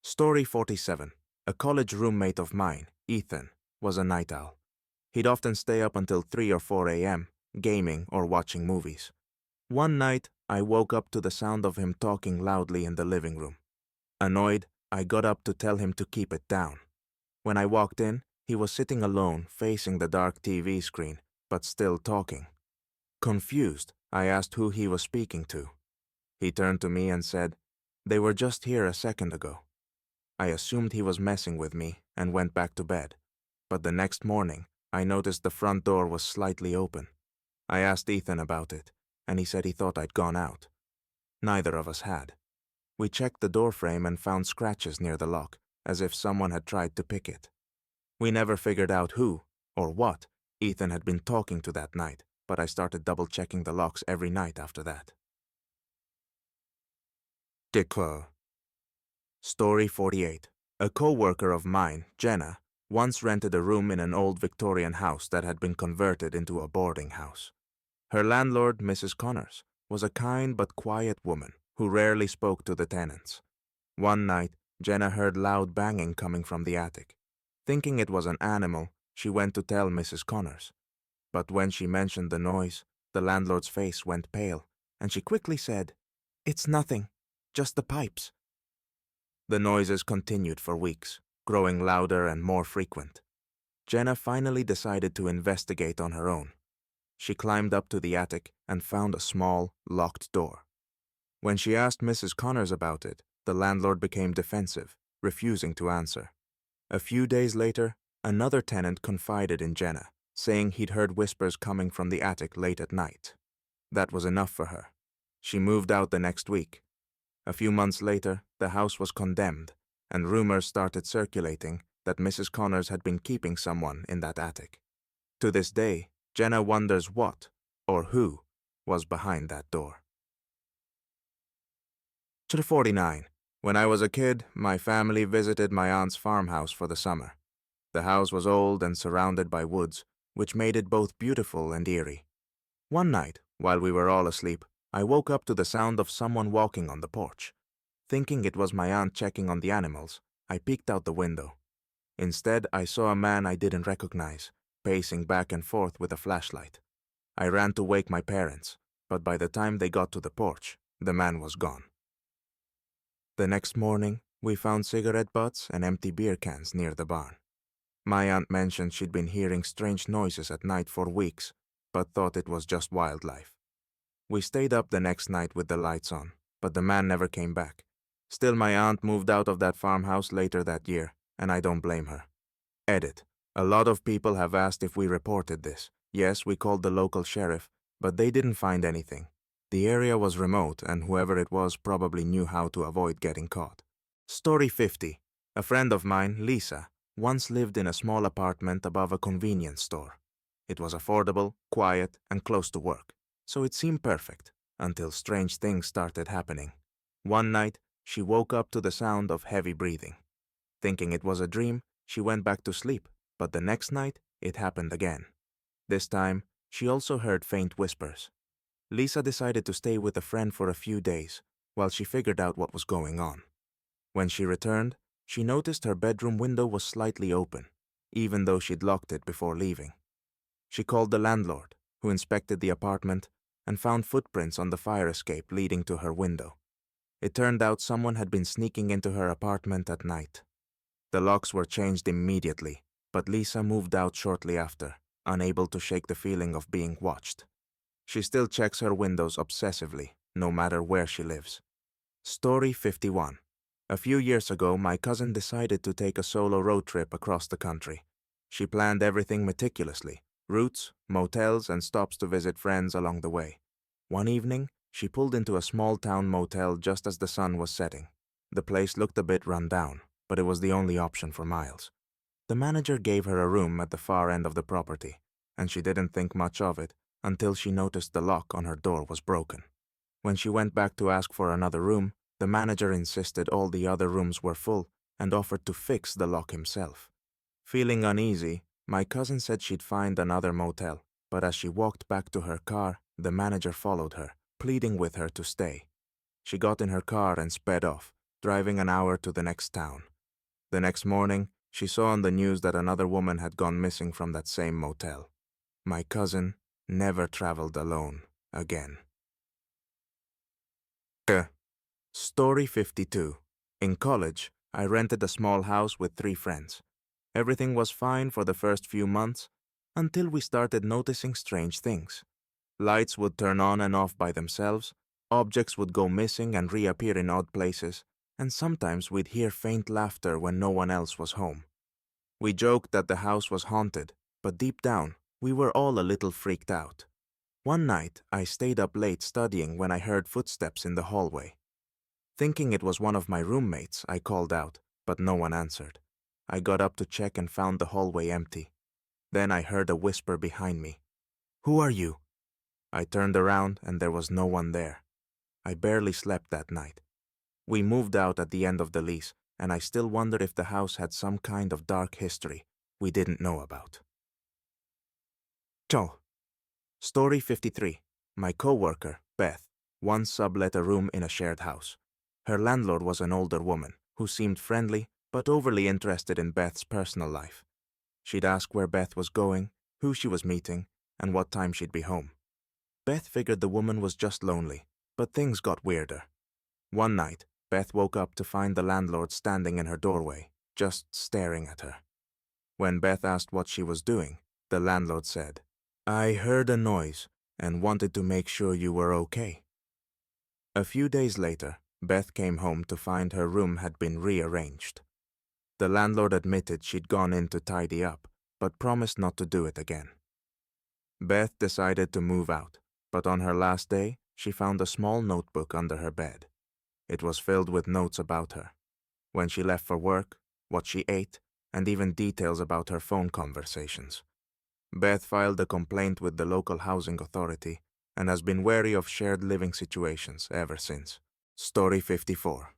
Story 47. A college roommate of mine, Ethan, was a night owl. He'd often stay up until 3 or 4 a.m., gaming or watching movies. One night, I woke up to the sound of him talking loudly in the living room. Annoyed, I got up to tell him to keep it down. When I walked in, he was sitting alone, facing the dark TV screen, but still talking. Confused, I asked who he was speaking to. He turned to me and said, "They were just here a second ago." I assumed he was messing with me and went back to bed. But the next morning, I noticed the front door was slightly open. I asked Ethan about it, and he said he thought I'd gone out. Neither of us had. We checked the door frame and found scratches near the lock, as if someone had tried to pick it. We never figured out who, or what, Ethan had been talking to that night, but I started double-checking the locks every night after that. Decor. Story 48. A co-worker of mine, Jenna, once rented a room in an old Victorian house that had been converted into a boarding house. Her landlord, Mrs. Connors, was a kind but quiet woman who rarely spoke to the tenants. One night, Jenna heard loud banging coming from the attic. Thinking it was an animal, she went to tell Mrs. Connors. But when she mentioned the noise, the landlord's face went pale, and she quickly said, "It's nothing, just the pipes." The noises continued for weeks, growing louder and more frequent. Jenna finally decided to investigate on her own. She climbed up to the attic and found a small, locked door. When she asked Mrs. Connors about it, the landlord became defensive, refusing to answer. A few days later, another tenant confided in Jenna, saying he'd heard whispers coming from the attic late at night. That was enough for her. She moved out the next week. A few months later, the house was condemned, and rumors started circulating that Mrs. Connors had been keeping someone in that attic. To this day, Jenna wonders what, or who, was behind that door. Chapter 49. When I was a kid, my family visited my aunt's farmhouse for the summer. The house was old and surrounded by woods, which made it both beautiful and eerie. One night, while we were all asleep, I woke up to the sound of someone walking on the porch. Thinking it was my aunt checking on the animals, I peeked out the window. Instead, I saw a man I didn't recognize, pacing back and forth with a flashlight. I ran to wake my parents, but by the time they got to the porch, the man was gone. The next morning, we found cigarette butts and empty beer cans near the barn. My aunt mentioned she'd been hearing strange noises at night for weeks, but thought it was just wildlife. We stayed up the next night with the lights on, but the man never came back. Still, my aunt moved out of that farmhouse later that year, and I don't blame her. Edit. A lot of people have asked if we reported this. Yes, we called the local sheriff, but they didn't find anything. The area was remote, and whoever it was probably knew how to avoid getting caught. Story 50. A friend of mine, Lisa, once lived in a small apartment above a convenience store. It was affordable, quiet, and close to work, so it seemed perfect, until strange things started happening. One night, she woke up to the sound of heavy breathing. Thinking it was a dream, she went back to sleep, but the next night, it happened again. This time, she also heard faint whispers. Lisa decided to stay with a friend for a few days, while she figured out what was going on. When she returned, she noticed her bedroom window was slightly open, even though she'd locked it before leaving. She called the landlord, who inspected the apartment and found footprints on the fire escape leading to her window. It turned out someone had been sneaking into her apartment at night. The locks were changed immediately, but Lisa moved out shortly after, unable to shake the feeling of being watched. She still checks her windows obsessively, no matter where she lives. Story 51. A few years ago, my cousin decided to take a solo road trip across the country. She planned everything meticulously, routes, motels, and stops to visit friends along the way. One evening, she pulled into a small-town motel just as the sun was setting. The place looked a bit run down, but it was the only option for miles. The manager gave her a room at the far end of the property, and she didn't think much of it until she noticed the lock on her door was broken. When she went back to ask for another room, the manager insisted all the other rooms were full and offered to fix the lock himself. Feeling uneasy, my cousin said she'd find another motel, but as she walked back to her car, the manager followed her, pleading with her to stay. She got in her car and sped off, driving an hour to the next town. The next morning, she saw on the news that another woman had gone missing from that same motel. My cousin never traveled alone again. Story 52. In college, I rented a small house with 3 friends. Everything was fine for the first few months, until we started noticing strange things. Lights would turn on and off by themselves, objects would go missing and reappear in odd places, and sometimes we'd hear faint laughter when no one else was home. We joked that the house was haunted, but deep down, we were all a little freaked out. One night, I stayed up late studying when I heard footsteps in the hallway. Thinking it was one of my roommates, I called out, but no one answered. I got up to check and found the hallway empty. Then I heard a whisper behind me. "Who are you?" I turned around and there was no one there. I barely slept that night. We moved out at the end of the lease, and I still wonder if the house had some kind of dark history we didn't know about. Story 53. My coworker, Beth, once sublet a room in a shared house. Her landlord was an older woman who seemed friendly but overly interested in Beth's personal life. She'd ask where Beth was going, who she was meeting, and what time she'd be home. Beth figured the woman was just lonely, but things got weirder. One night, Beth woke up to find the landlord standing in her doorway, just staring at her. When Beth asked what she was doing, the landlord said, "I heard a noise and wanted to make sure you were okay." A few days later, Beth came home to find her room had been rearranged. The landlord admitted she'd gone in to tidy up, but promised not to do it again. Beth decided to move out, but on her last day, she found a small notebook under her bed. It was filled with notes about her, when she left for work, what she ate, and even details about her phone conversations. Beth filed a complaint with the local housing authority and has been wary of shared living situations ever since. Story 54.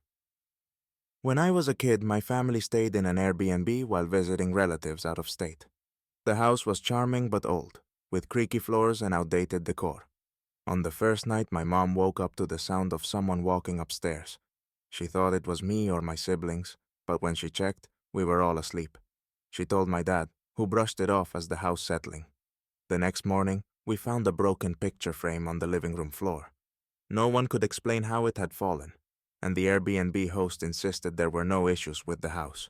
When I was a kid, my family stayed in an Airbnb while visiting relatives out of state. The house was charming but old, with creaky floors and outdated decor. On the first night, my mom woke up to the sound of someone walking upstairs. She thought it was me or my siblings, but when she checked, we were all asleep. She told my dad, who brushed it off as the house settling. The next morning, we found a broken picture frame on the living room floor. No one could explain how it had fallen, and the Airbnb host insisted there were no issues with the house.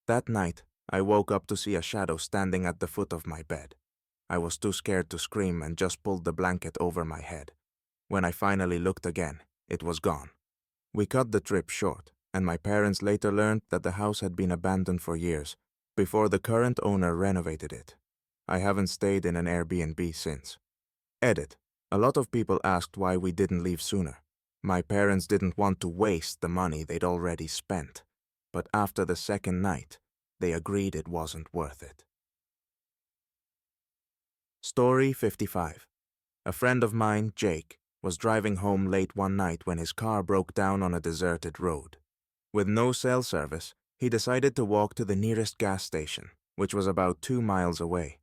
That night, I woke up to see a shadow standing at the foot of my bed. I was too scared to scream and just pulled the blanket over my head. When I finally looked again, it was gone. We cut the trip short, and my parents later learned that the house had been abandoned for years, before the current owner renovated it. I haven't stayed in an Airbnb since. Edit. A lot of people asked why we didn't leave sooner. My parents didn't want to waste the money they'd already spent, but after the second night, they agreed it wasn't worth it. Story 55. A friend of mine, Jake, was driving home late one night when his car broke down on a deserted road. With no cell service, he decided to walk to the nearest gas station, which was about 2 miles away.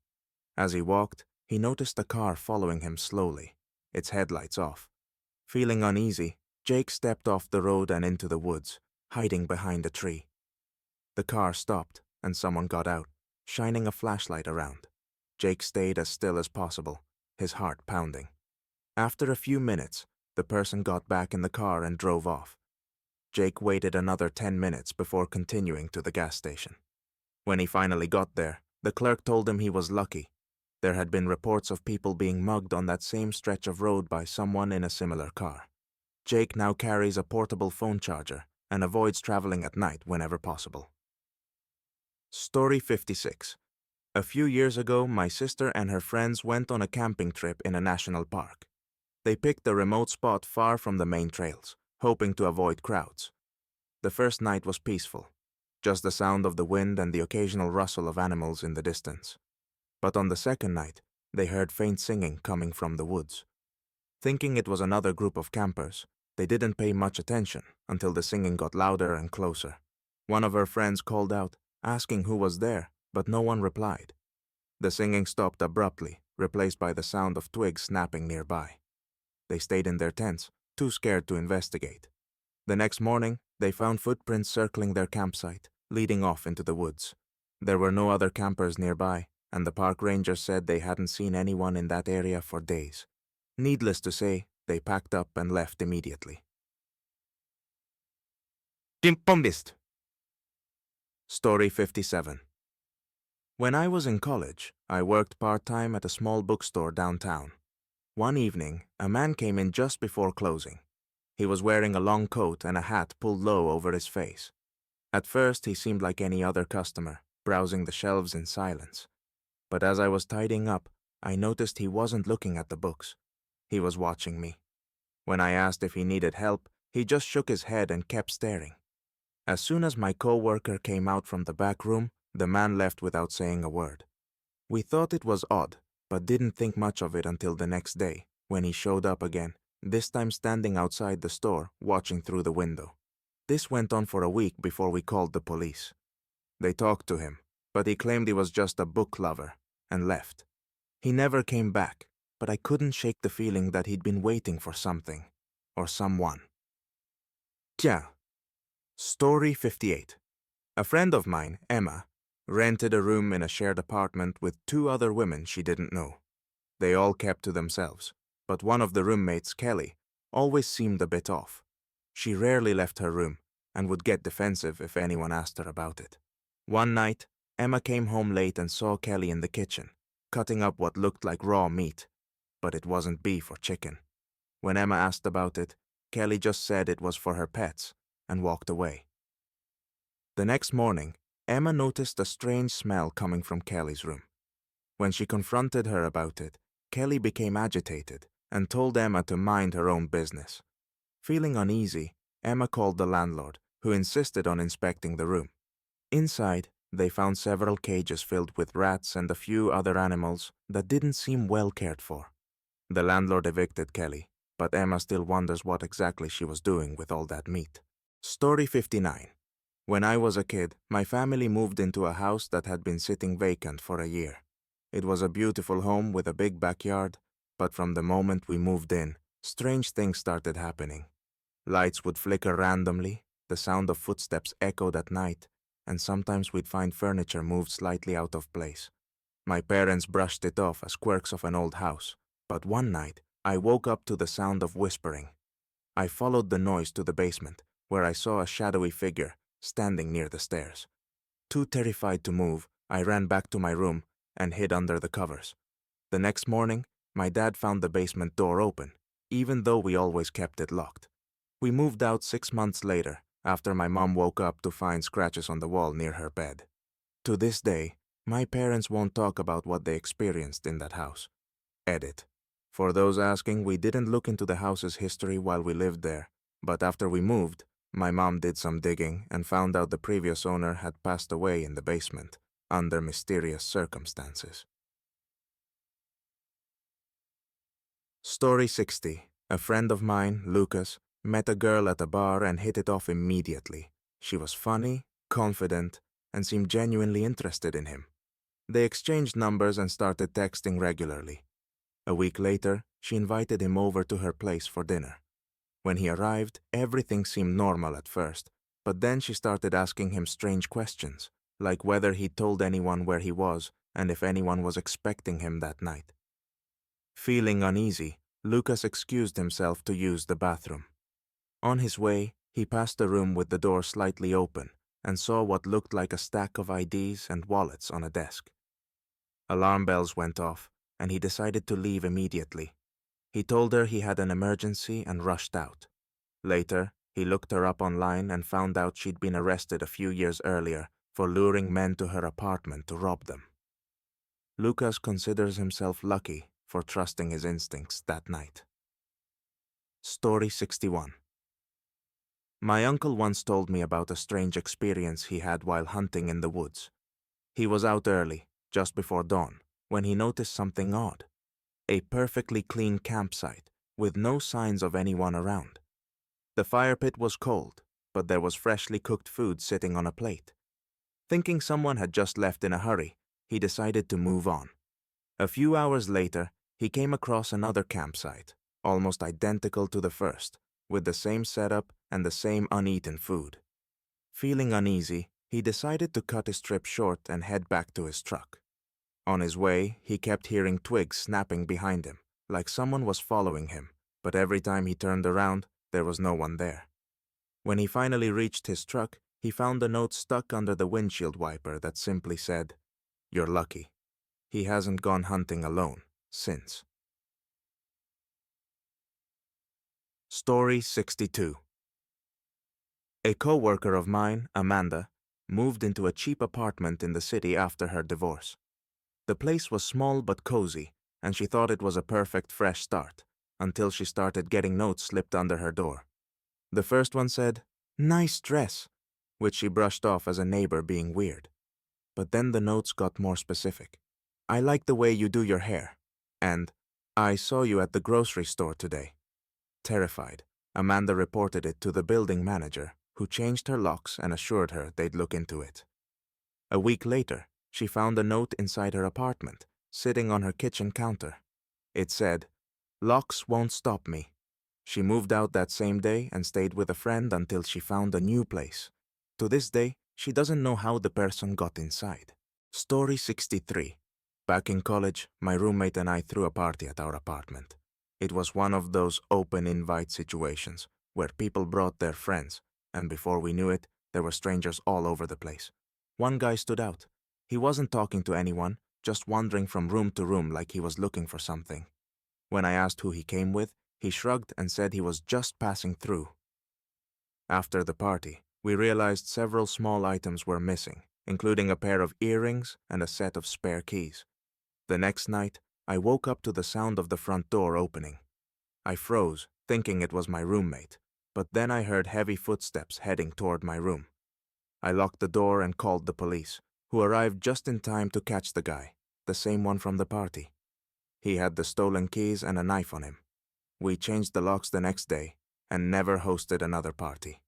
As he walked, he noticed a car following him slowly, its headlights off. Feeling uneasy, Jake stepped off the road and into the woods, hiding behind a tree. The car stopped, and someone got out, shining a flashlight around. Jake stayed as still as possible, his heart pounding. After a few minutes, the person got back in the car and drove off. Jake waited another 10 minutes before continuing to the gas station. When he finally got there, the clerk told him he was lucky. There had been reports of people being mugged on that same stretch of road by someone in a similar car. Jake now carries a portable phone charger and avoids traveling at night whenever possible. Story 56. A few years ago, my sister and her friends went on a camping trip in a national park. They picked a remote spot far from the main trails, hoping to avoid crowds. The first night was peaceful, just the sound of the wind and the occasional rustle of animals in the distance. But on the second night, they heard faint singing coming from the woods. Thinking it was another group of campers, they didn't pay much attention until the singing got louder and closer. One of her friends called out, asking who was there, but no one replied. The singing stopped abruptly, replaced by the sound of twigs snapping nearby. They stayed in their tents, too scared to investigate. The next morning, they found footprints circling their campsite, leading off into the woods. There were no other campers nearby, and the park ranger said they hadn't seen anyone in that area for days. Needless to say, they packed up and left immediately. Timpombist. Story 57. When I was in college, I worked part-time at a small bookstore downtown. One evening, a man came in just before closing. He was wearing a long coat and a hat pulled low over his face. At first, he seemed like any other customer, browsing the shelves in silence. But as I was tidying up, I noticed he wasn't looking at the books. He was watching me. When I asked if he needed help, he just shook his head and kept staring. As soon as my co-worker came out from the back room, the man left without saying a word. We thought it was odd, but didn't think much of it until the next day, when he showed up again, this time standing outside the store, watching through the window. This went on for a week before we called the police. They talked to him, but he claimed he was just a book lover, and left. He never came back, but I couldn't shake the feeling that he'd been waiting for something, or someone. Tiens. Story 58. A friend of mine, Emma, rented a room in a shared apartment with 2 other women she didn't know. They all kept to themselves, but one of the roommates, Kelly, always seemed a bit off. She rarely left her room and would get defensive if anyone asked her about it. One night, Emma came home late and saw Kelly in the kitchen, cutting up what looked like raw meat, but it wasn't beef or chicken. When Emma asked about it, Kelly just said it was for her pets and walked away. The next morning, Emma noticed a strange smell coming from Kelly's room. When she confronted her about it, Kelly became agitated and told Emma to mind her own business. Feeling uneasy, Emma called the landlord, who insisted on inspecting the room. Inside, They found several cages filled with rats and a few other animals that didn't seem well cared for. The landlord evicted Kelly, but Emma still wonders what exactly she was doing with all that meat. Story 59. When I was a kid, my family moved into a house that had been sitting vacant for a year. It was a beautiful home with a big backyard, but from the moment we moved in, strange things started happening. Lights would flicker randomly, the sound of footsteps echoed at night, and sometimes we'd find furniture moved slightly out of place. My parents brushed it off as quirks of an old house, but one night I woke up to the sound of whispering. I followed the noise to the basement, where I saw a shadowy figure standing near the stairs. Too terrified to move, I ran back to my room and hid under the covers. The next morning, my dad found the basement door open, even though we always kept it locked. We moved out 6 months later, after my mom woke up to find scratches on the wall near her bed. To this day, my parents won't talk about what they experienced in that house. Edit. For those asking, we didn't look into the house's history while we lived there, but after we moved, my mom did some digging and found out the previous owner had passed away in the basement, under mysterious circumstances. Story 60. A friend of mine, Lucas, met a girl at a bar and hit it off immediately. She was funny, confident, and seemed genuinely interested in him. They exchanged numbers and started texting regularly. A week later, she invited him over to her place for dinner. When he arrived, everything seemed normal at first, but then she started asking him strange questions, like whether he'd told anyone where he was and if anyone was expecting him that night. Feeling uneasy, Lucas excused himself to use the bathroom. On his way, he passed a room with the door slightly open and saw what looked like a stack of IDs and wallets on a desk. Alarm bells went off, and he decided to leave immediately. He told her he had an emergency and rushed out. Later, he looked her up online and found out she'd been arrested a few years earlier for luring men to her apartment to rob them. Lucas considers himself lucky for trusting his instincts that night. Story 61. My uncle once told me about a strange experience he had while hunting in the woods. He was out early, just before dawn, when he noticed something odd. A perfectly clean campsite, with no signs of anyone around. The fire pit was cold, but there was freshly cooked food sitting on a plate. Thinking someone had just left in a hurry, he decided to move on. A few hours later, he came across another campsite, almost identical to the first, with the same setup and the same uneaten food. Feeling uneasy, he decided to cut his trip short and head back to his truck. On his way, he kept hearing twigs snapping behind him, like someone was following him, but every time he turned around, there was no one there. When he finally reached his truck, he found a note stuck under the windshield wiper that simply said, "You're lucky." He hasn't gone hunting alone since. Story 62. A co-worker of mine, Amanda, moved into a cheap apartment in the city after her divorce. The place was small but cozy, and she thought it was a perfect fresh start, until she started getting notes slipped under her door. The first one said, "Nice dress," which she brushed off as a neighbor being weird. But then the notes got more specific. "I like the way you do your hair," and "I saw you at the grocery store today." Terrified, Amanda reported it to the building manager, who changed her locks and assured her they'd look into it. A week later, she found a note inside her apartment, sitting on her kitchen counter. It said, "Locks won't stop me." She moved out that same day and stayed with a friend until she found a new place. To this day, she doesn't know how the person got inside. Story 63. Back in college, my roommate and I threw a party at our apartment. It was one of those open invite situations where people brought their friends, and before we knew it, there were strangers all over the place. One guy stood out. He wasn't talking to anyone, just wandering from room to room like he was looking for something. When I asked who he came with, he shrugged and said he was just passing through. After the party, we realized several small items were missing, including a pair of earrings and a set of spare keys. The next night, I woke up to the sound of the front door opening. I froze, thinking it was my roommate, but then I heard heavy footsteps heading toward my room. I locked the door and called the police, who arrived just in time to catch the guy, the same one from the party. He had the stolen keys and a knife on him. We changed the locks the next day and never hosted another party.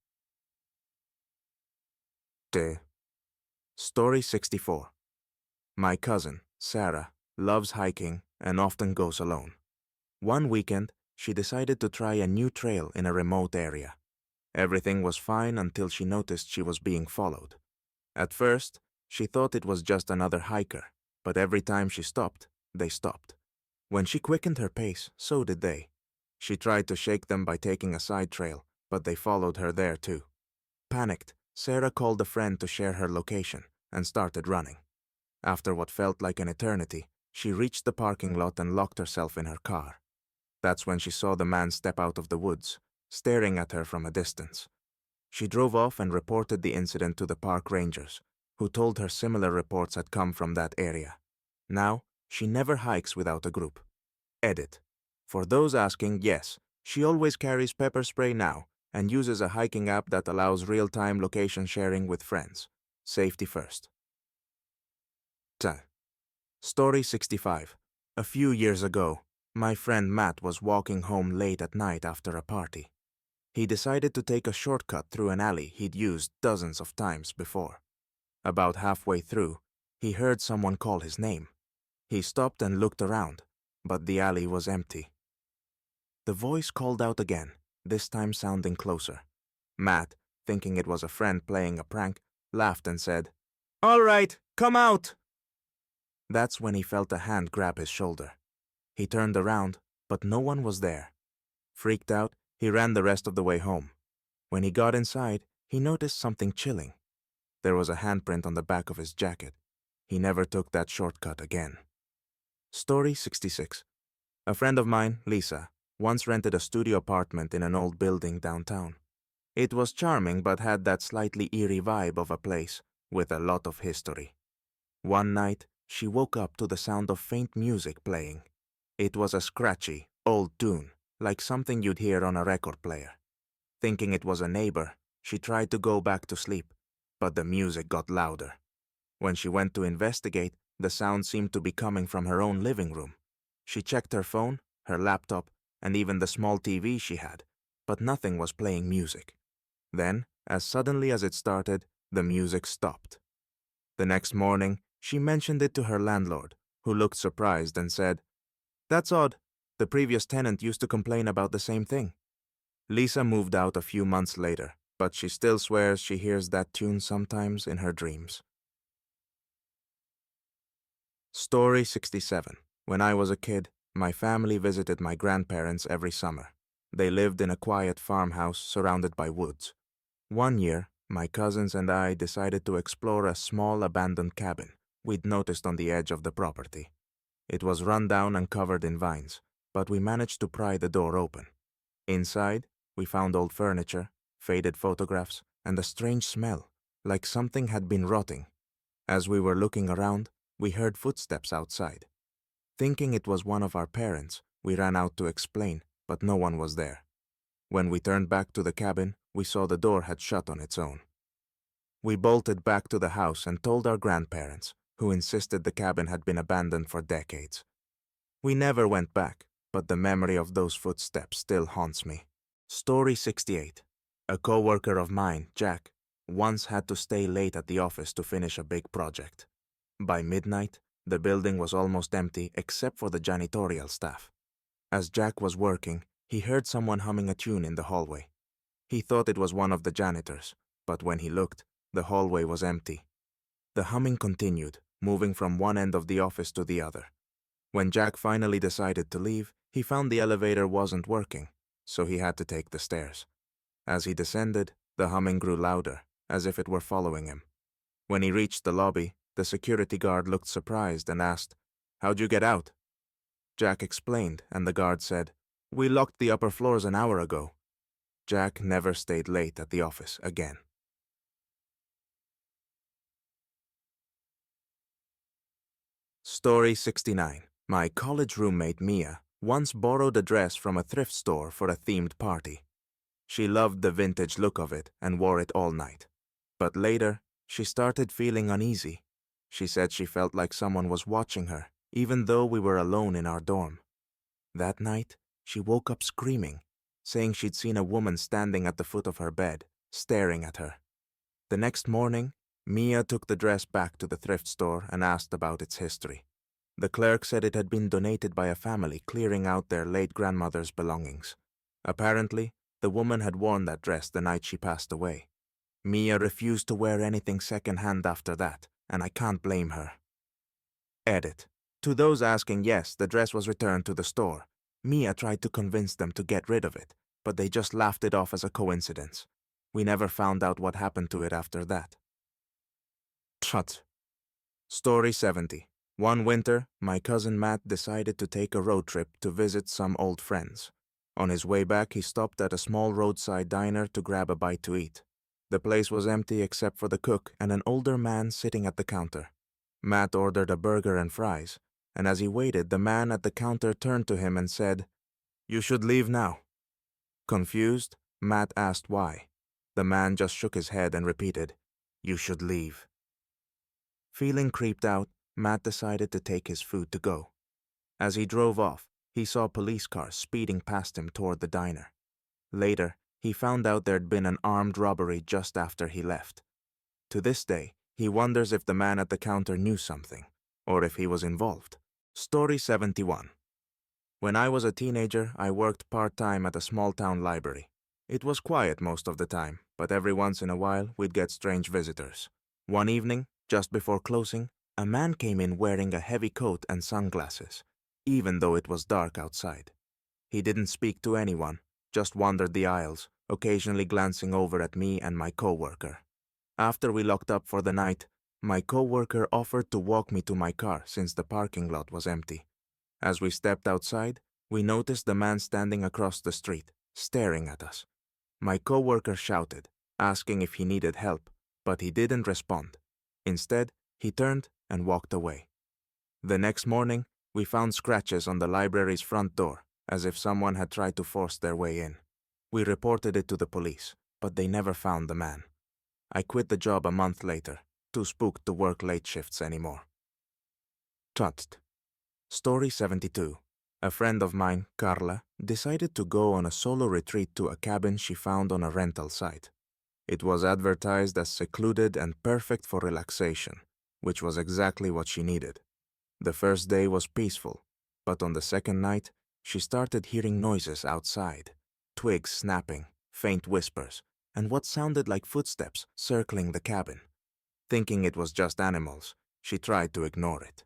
Story 64. My cousin, Sarah, loves hiking and often goes alone. One weekend, she decided to try a new trail in a remote area. Everything was fine until she noticed she was being followed. At first, she thought it was just another hiker, but every time she stopped, they stopped. When she quickened her pace, so did they. She tried to shake them by taking a side trail, but they followed her there too. Panicked, Sarah called a friend to share her location and started running. After what felt like an eternity, she reached the parking lot and locked herself in her car. That's when she saw the man step out of the woods, staring at her from a distance. She drove off and reported the incident to the park rangers, who told her similar reports had come from that area. Now, she never hikes without a group. Edit. For those asking, yes, she always carries pepper spray now and uses a hiking app that allows real-time location sharing with friends. Safety first. Story 65. A few years ago, my friend Matt was walking home late at night after a party. He decided to take a shortcut through an alley he'd used dozens of times before. About halfway through, he heard someone call his name. He stopped and looked around, but the alley was empty. The voice called out again, this time sounding closer. Matt, thinking it was a friend playing a prank, laughed and said, "All right, come out!" That's when he felt a hand grab his shoulder. He turned around, but no one was there. Freaked out, he ran the rest of the way home. When he got inside, he noticed something chilling. There was a handprint on the back of his jacket. He never took that shortcut again. Story 66. A friend of mine, Lisa, once rented a studio apartment in an old building downtown. It was charming but had that slightly eerie vibe of a place with a lot of history. One night, she woke up to the sound of faint music playing. It was a scratchy, old tune, like something you'd hear on a record player. Thinking it was a neighbor, she tried to go back to sleep, but the music got louder. When she went to investigate, the sound seemed to be coming from her own living room. She checked her phone, her laptop, and even the small TV she had, but nothing was playing music. Then, as suddenly as it started, the music stopped. The next morning, she mentioned it to her landlord, who looked surprised and said, "That's odd. The previous tenant used to complain about the same thing." Lisa moved out a few months later, but she still swears she hears that tune sometimes in her dreams. Story 67. When I was a kid, my family visited my grandparents every summer. They lived in a quiet farmhouse surrounded by woods. One year, my cousins and I decided to explore a small abandoned cabin we'd noticed on the edge of the property. It was run down and covered in vines, but we managed to pry the door open. Inside, we found old furniture, faded photographs, and a strange smell, like something had been rotting. As we were looking around, we heard footsteps outside. Thinking it was one of our parents, we ran out to explain, but no one was there. When we turned back to the cabin, we saw the door had shut on its own. We bolted back to the house and told our grandparents, who insisted the cabin had been abandoned for decades. We never went back, but the memory of those footsteps still haunts me. Story 68. A co-worker of mine, Jack, once had to stay late at the office to finish a big project. By midnight, the building was almost empty except for the janitorial staff. As Jack was working, he heard someone humming a tune in the hallway. He thought it was one of the janitors, but when he looked, the hallway was empty. The humming continued, moving from one end of the office to the other. When Jack finally decided to leave, he found the elevator wasn't working, so he had to take the stairs. As he descended, the humming grew louder, as if it were following him. When he reached the lobby, the security guard looked surprised and asked, "How'd you get out?" Jack explained, and the guard said, "We locked the upper floors an hour ago." Jack never stayed late at the office again. Story 69. My college roommate Mia once borrowed a dress from a thrift store for a themed party. She loved the vintage look of it and wore it all night. But later, she started feeling uneasy. She said she felt like someone was watching her, even though we were alone in our dorm. That night, she woke up screaming, saying she'd seen a woman standing at the foot of her bed, staring at her. The next morning, Mia took the dress back to the thrift store and asked about its history. The clerk said it had been donated by a family clearing out their late grandmother's belongings. Apparently, the woman had worn that dress the night she passed away. Mia refused to wear anything second-hand after that, and I can't blame her. Edit. To those asking, yes, the dress was returned to the store. Mia tried to convince them to get rid of it, but they just laughed it off as a coincidence. We never found out what happened to it after that. Tut. Story 70. One winter, my cousin Matt decided to take a road trip to visit some old friends. On his way back, he stopped at a small roadside diner to grab a bite to eat. The place was empty except for the cook and an older man sitting at the counter. Matt ordered a burger and fries, and as he waited, the man at the counter turned to him and said, "You should leave now." Confused, Matt asked why. The man just shook his head and repeated, "You should leave." Feeling creeped out, Matt decided to take his food to go. As he drove off, he saw police cars speeding past him toward the diner. Later, he found out there'd been an armed robbery just after he left. To this day, he wonders if the man at the counter knew something, or if he was involved. Story 71. When I was a teenager, I worked part-time at a small-town library. It was quiet most of the time, but every once in a while, we'd get strange visitors. One evening, just before closing, a man came in wearing a heavy coat and sunglasses, even though it was dark outside. He didn't speak to anyone, just wandered the aisles, occasionally glancing over at me and my coworker. After we locked up for the night, my coworker offered to walk me to my car since the parking lot was empty. As we stepped outside, we noticed the man standing across the street, staring at us. My coworker shouted, asking if he needed help, but he didn't respond. Instead, he turned and walked away. The next morning, we found scratches on the library's front door, as if someone had tried to force their way in. We reported it to the police, but they never found the man. I quit the job a month later, too spooked to work late shifts anymore. Tut. Story 72. A friend of mine, Carla, decided to go on a solo retreat to a cabin she found on a rental site. It was advertised as secluded and perfect for relaxation, which was exactly what she needed. The first day was peaceful, but on the second night, she started hearing noises outside, twigs snapping, faint whispers, and what sounded like footsteps circling the cabin. Thinking it was just animals, she tried to ignore it.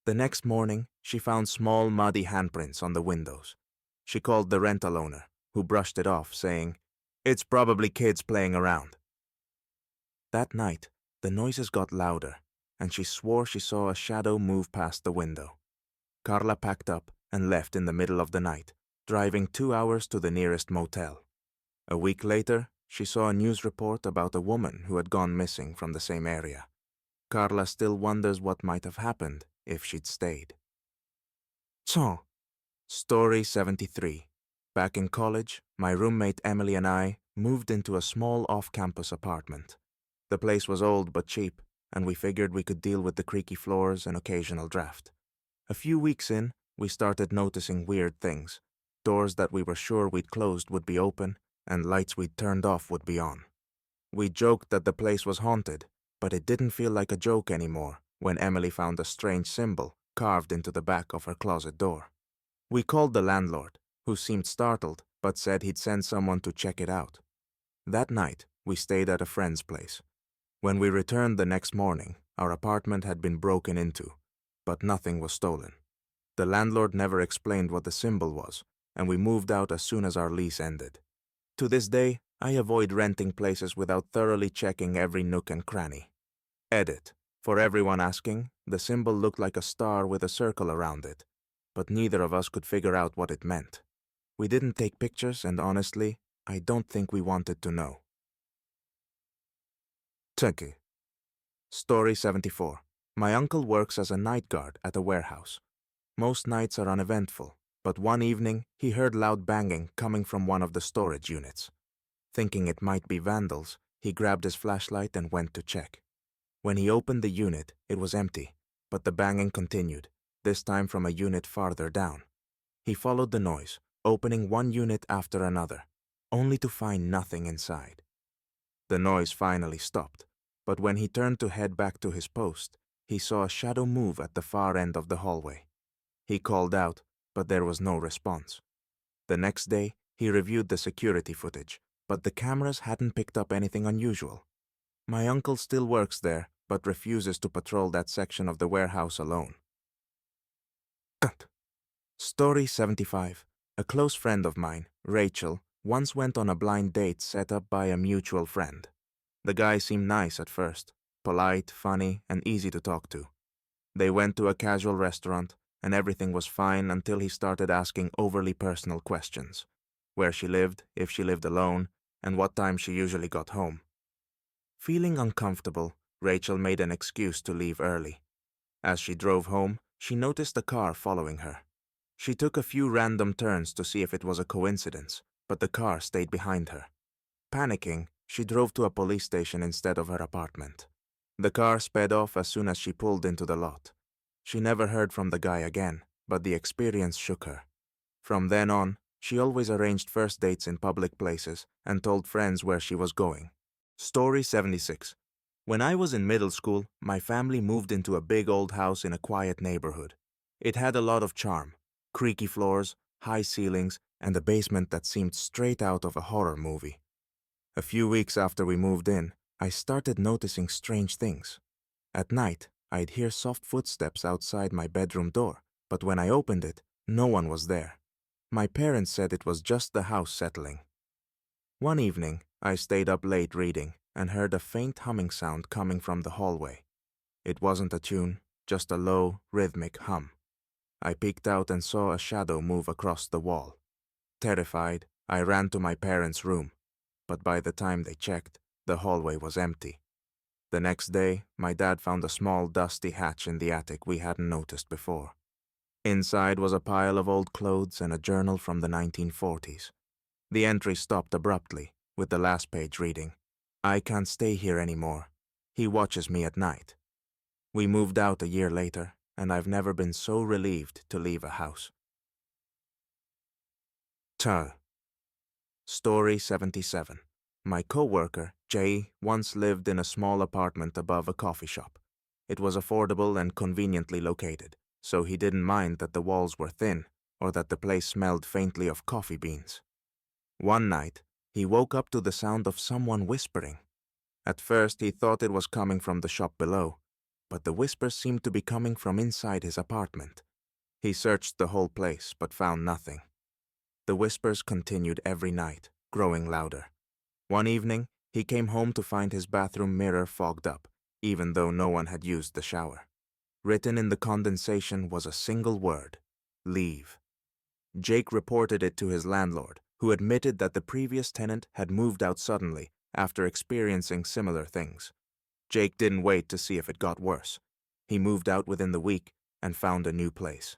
The next morning, she found small muddy handprints on the windows. She called the rental owner, who brushed it off, saying, "It's probably kids playing around." That night, the noises got louder, and she swore she saw a shadow move past the window. Carla packed up and left in the middle of the night, driving 2 hours to the nearest motel. A week later, she saw a news report about a woman who had gone missing from the same area. Carla still wonders what might have happened if she'd stayed. Story 73. Back in college, my roommate Emily and I moved into a small off-campus apartment. The place was old but cheap, and we figured we could deal with the creaky floors and occasional draft. A few weeks in, we started noticing weird things. Doors that we were sure we'd closed would be open, and lights we'd turned off would be on. We joked that the place was haunted, but it didn't feel like a joke anymore when Emily found a strange symbol carved into the back of her closet door. We called the landlord, who seemed startled but said he'd send someone to check it out. That night, we stayed at a friend's place. When we returned the next morning, our apartment had been broken into, but nothing was stolen. The landlord never explained what the symbol was, and we moved out as soon as our lease ended. To this day, I avoid renting places without thoroughly checking every nook and cranny. Edit. For everyone asking, the symbol looked like a star with a circle around it, but neither of us could figure out what it meant. We didn't take pictures, and honestly, I don't think we wanted to know. Turkey. Story 74. My uncle works as a night guard at a warehouse. Most nights are uneventful, but one evening he heard loud banging coming from one of the storage units. Thinking it might be vandals, he grabbed his flashlight and went to check. When he opened the unit, it was empty, but the banging continued, this time from a unit farther down. He followed the noise, opening one unit after another, only to find nothing inside. The noise finally stopped, but when he turned to head back to his post, he saw a shadow move at the far end of the hallway. He called out, but there was no response. The next day, he reviewed the security footage, but the cameras hadn't picked up anything unusual. My uncle still works there, but refuses to patrol that section of the warehouse alone. Cut. Story 75. A close friend of mine, Rachel, once went on a blind date set up by a mutual friend. The guy seemed nice at first, polite, funny, and easy to talk to. They went to a casual restaurant, and everything was fine until he started asking overly personal questions. Where she lived, if she lived alone, and what time she usually got home. Feeling uncomfortable, Rachel made an excuse to leave early. As she drove home, she noticed a car following her. She took a few random turns to see if it was a coincidence, but the car stayed behind her. Panicking, she drove to a police station instead of her apartment. The car sped off as soon as she pulled into the lot. She never heard from the guy again, but the experience shook her. From then on, she always arranged first dates in public places and told friends where she was going. Story 76. When I was in middle school, my family moved into a big old house in a quiet neighborhood. It had a lot of charm, creaky floors, high ceilings, and a basement that seemed straight out of a horror movie. A few weeks after we moved in, I started noticing strange things. At night, I'd hear soft footsteps outside my bedroom door, but when I opened it, no one was there. My parents said it was just the house settling. One evening, I stayed up late reading and heard a faint humming sound coming from the hallway. It wasn't a tune, just a low, rhythmic hum. I peeked out and saw a shadow move across the wall. Terrified, I ran to my parents' room, but by the time they checked, the hallway was empty. The next day, my dad found a small, dusty hatch in the attic we hadn't noticed before. Inside was a pile of old clothes and a journal from the 1940s. The entry stopped abruptly, with the last page reading, "I can't stay here anymore. He watches me at night." We moved out a year later, and I've never been so relieved to leave a house. Story 77. My co-worker, Jay, once lived in a small apartment above a coffee shop. It was affordable and conveniently located, so he didn't mind that the walls were thin or that the place smelled faintly of coffee beans. One night, he woke up to the sound of someone whispering. At first, he thought it was coming from the shop below, but the whispers seemed to be coming from inside his apartment. He searched the whole place, but found nothing. The whispers continued every night, growing louder. One evening, he came home to find his bathroom mirror fogged up, even though no one had used the shower. Written in the condensation was a single word: leave. Jake reported it to his landlord, who admitted that the previous tenant had moved out suddenly after experiencing similar things. Jake didn't wait to see if it got worse. He moved out within the week and found a new place.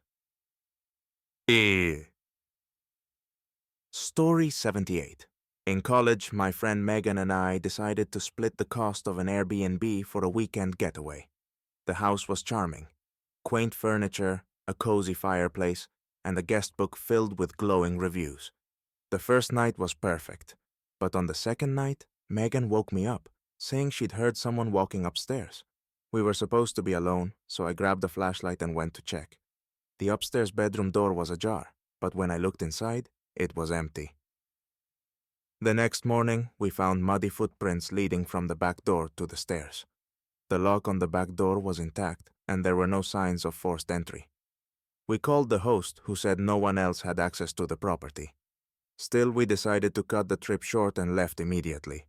Story 78. In college, my friend Megan and I decided to split the cost of an Airbnb for a weekend getaway. The house was charming. Quaint furniture, a cozy fireplace, and a guest book filled with glowing reviews. The first night was perfect, but on the second night, Megan woke me up, saying she'd heard someone walking upstairs. We were supposed to be alone, so I grabbed a flashlight and went to check. The upstairs bedroom door was ajar, but when I looked inside, it was empty. The next morning, we found muddy footprints leading from the back door to the stairs. The lock on the back door was intact, and there were no signs of forced entry. We called the host, who said no one else had access to the property. Still, we decided to cut the trip short and left immediately.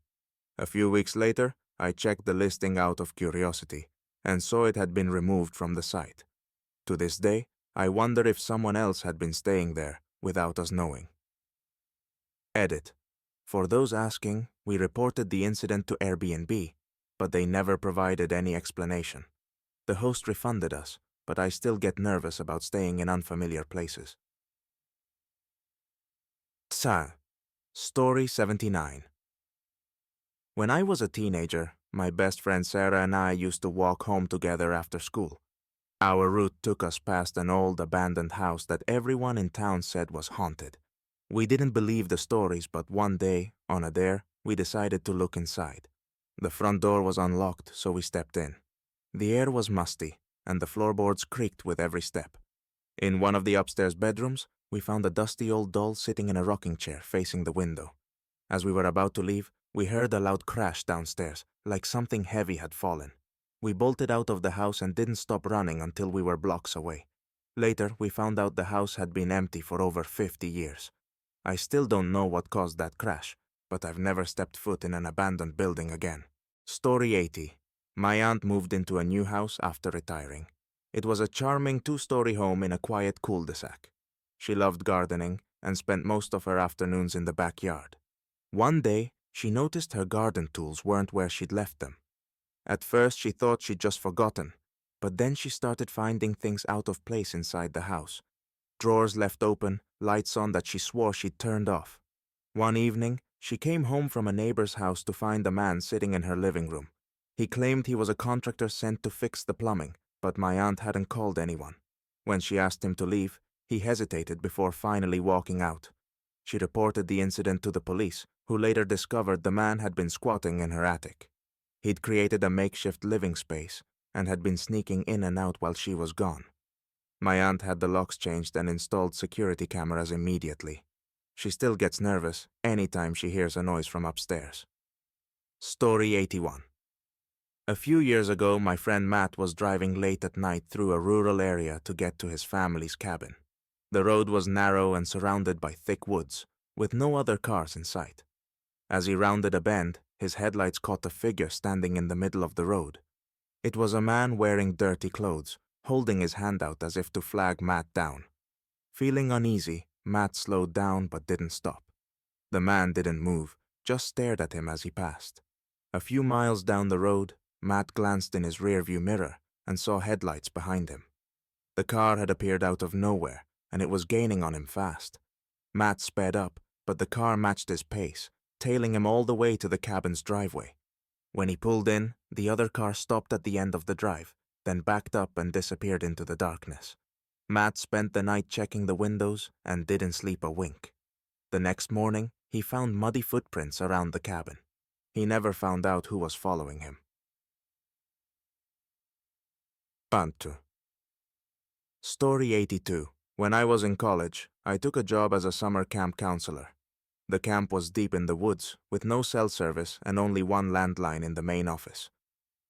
A few weeks later, I checked the listing out of curiosity and saw it had been removed from the site. To this day, I wonder if someone else had been staying there without us knowing. Edit. For those asking, we reported the incident to Airbnb, but they never provided any explanation. The host refunded us, but I still get nervous about staying in unfamiliar places. Story 79. When I was a teenager, my best friend Sarah and I used to walk home together after school. Our route took us past an old abandoned house that everyone in town said was haunted. We didn't believe the stories, but one day, on a dare, we decided to look inside. The front door was unlocked, so we stepped in. The air was musty, and the floorboards creaked with every step. In one of the upstairs bedrooms, we found a dusty old doll sitting in a rocking chair facing the window. As we were about to leave, we heard a loud crash downstairs, like something heavy had fallen. We bolted out of the house and didn't stop running until we were blocks away. Later, we found out the house had been empty for over 50 years. I still don't know what caused that crash, but I've never stepped foot in an abandoned building again. Story 80. My aunt moved into a new house after retiring. It was a charming 2-story home in a quiet cul-de-sac. She loved gardening and spent most of her afternoons in the backyard. One day, she noticed her garden tools weren't where she'd left them. At first, she thought she'd just forgotten, but then she started finding things out of place inside the house. Drawers left open, lights on that she swore she'd turned off. One evening, she came home from a neighbor's house to find a man sitting in her living room. He claimed he was a contractor sent to fix the plumbing, but my aunt hadn't called anyone. When she asked him to leave, he hesitated before finally walking out. She reported the incident to the police, who later discovered the man had been squatting in her attic. He'd created a makeshift living space and had been sneaking in and out while she was gone. My aunt had the locks changed and installed security cameras immediately. She still gets nervous anytime she hears a noise from upstairs. Story 81. A few years ago, my friend Matt was driving late at night through a rural area to get to his family's cabin. The road was narrow and surrounded by thick woods, with no other cars in sight. As he rounded a bend, his headlights caught a figure standing in the middle of the road. It was a man wearing dirty clothes, holding his hand out as if to flag Matt down. Feeling uneasy, Matt slowed down but didn't stop. The man didn't move, just stared at him as he passed. A few miles down the road, Matt glanced in his rearview mirror and saw headlights behind him. The car had appeared out of nowhere, and it was gaining on him fast. Matt sped up, but the car matched his pace, tailing him all the way to the cabin's driveway. When he pulled in, the other car stopped at the end of the drive, then backed up and disappeared into the darkness. Matt spent the night checking the windows and didn't sleep a wink. The next morning, he found muddy footprints around the cabin. He never found out who was following him. Bantu. Story 82. When I was in college, I took a job as a summer camp counselor. The camp was deep in the woods, with no cell service and only one landline in the main office.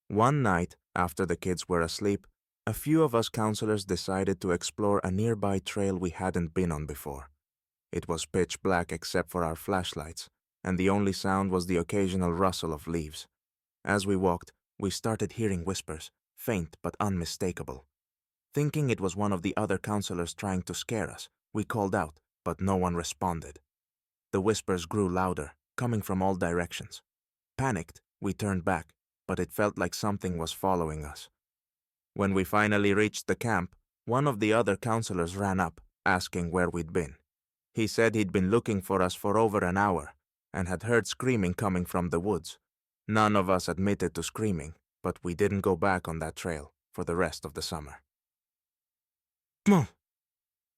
One night, after the kids were asleep, a few of us counselors decided to explore a nearby trail we hadn't been on before. It was pitch black except for our flashlights, and the only sound was the occasional rustle of leaves. As we walked, we started hearing whispers, faint but unmistakable. Thinking it was one of the other counselors trying to scare us, we called out, but no one responded. The whispers grew louder, coming from all directions. Panicked, we turned back, but it felt like something was following us. When we finally reached the camp, one of the other counselors ran up, asking where we'd been. He said he'd been looking for us for over an hour, and had heard screaming coming from the woods. None of us admitted to screaming, but we didn't go back on that trail for the rest of the summer.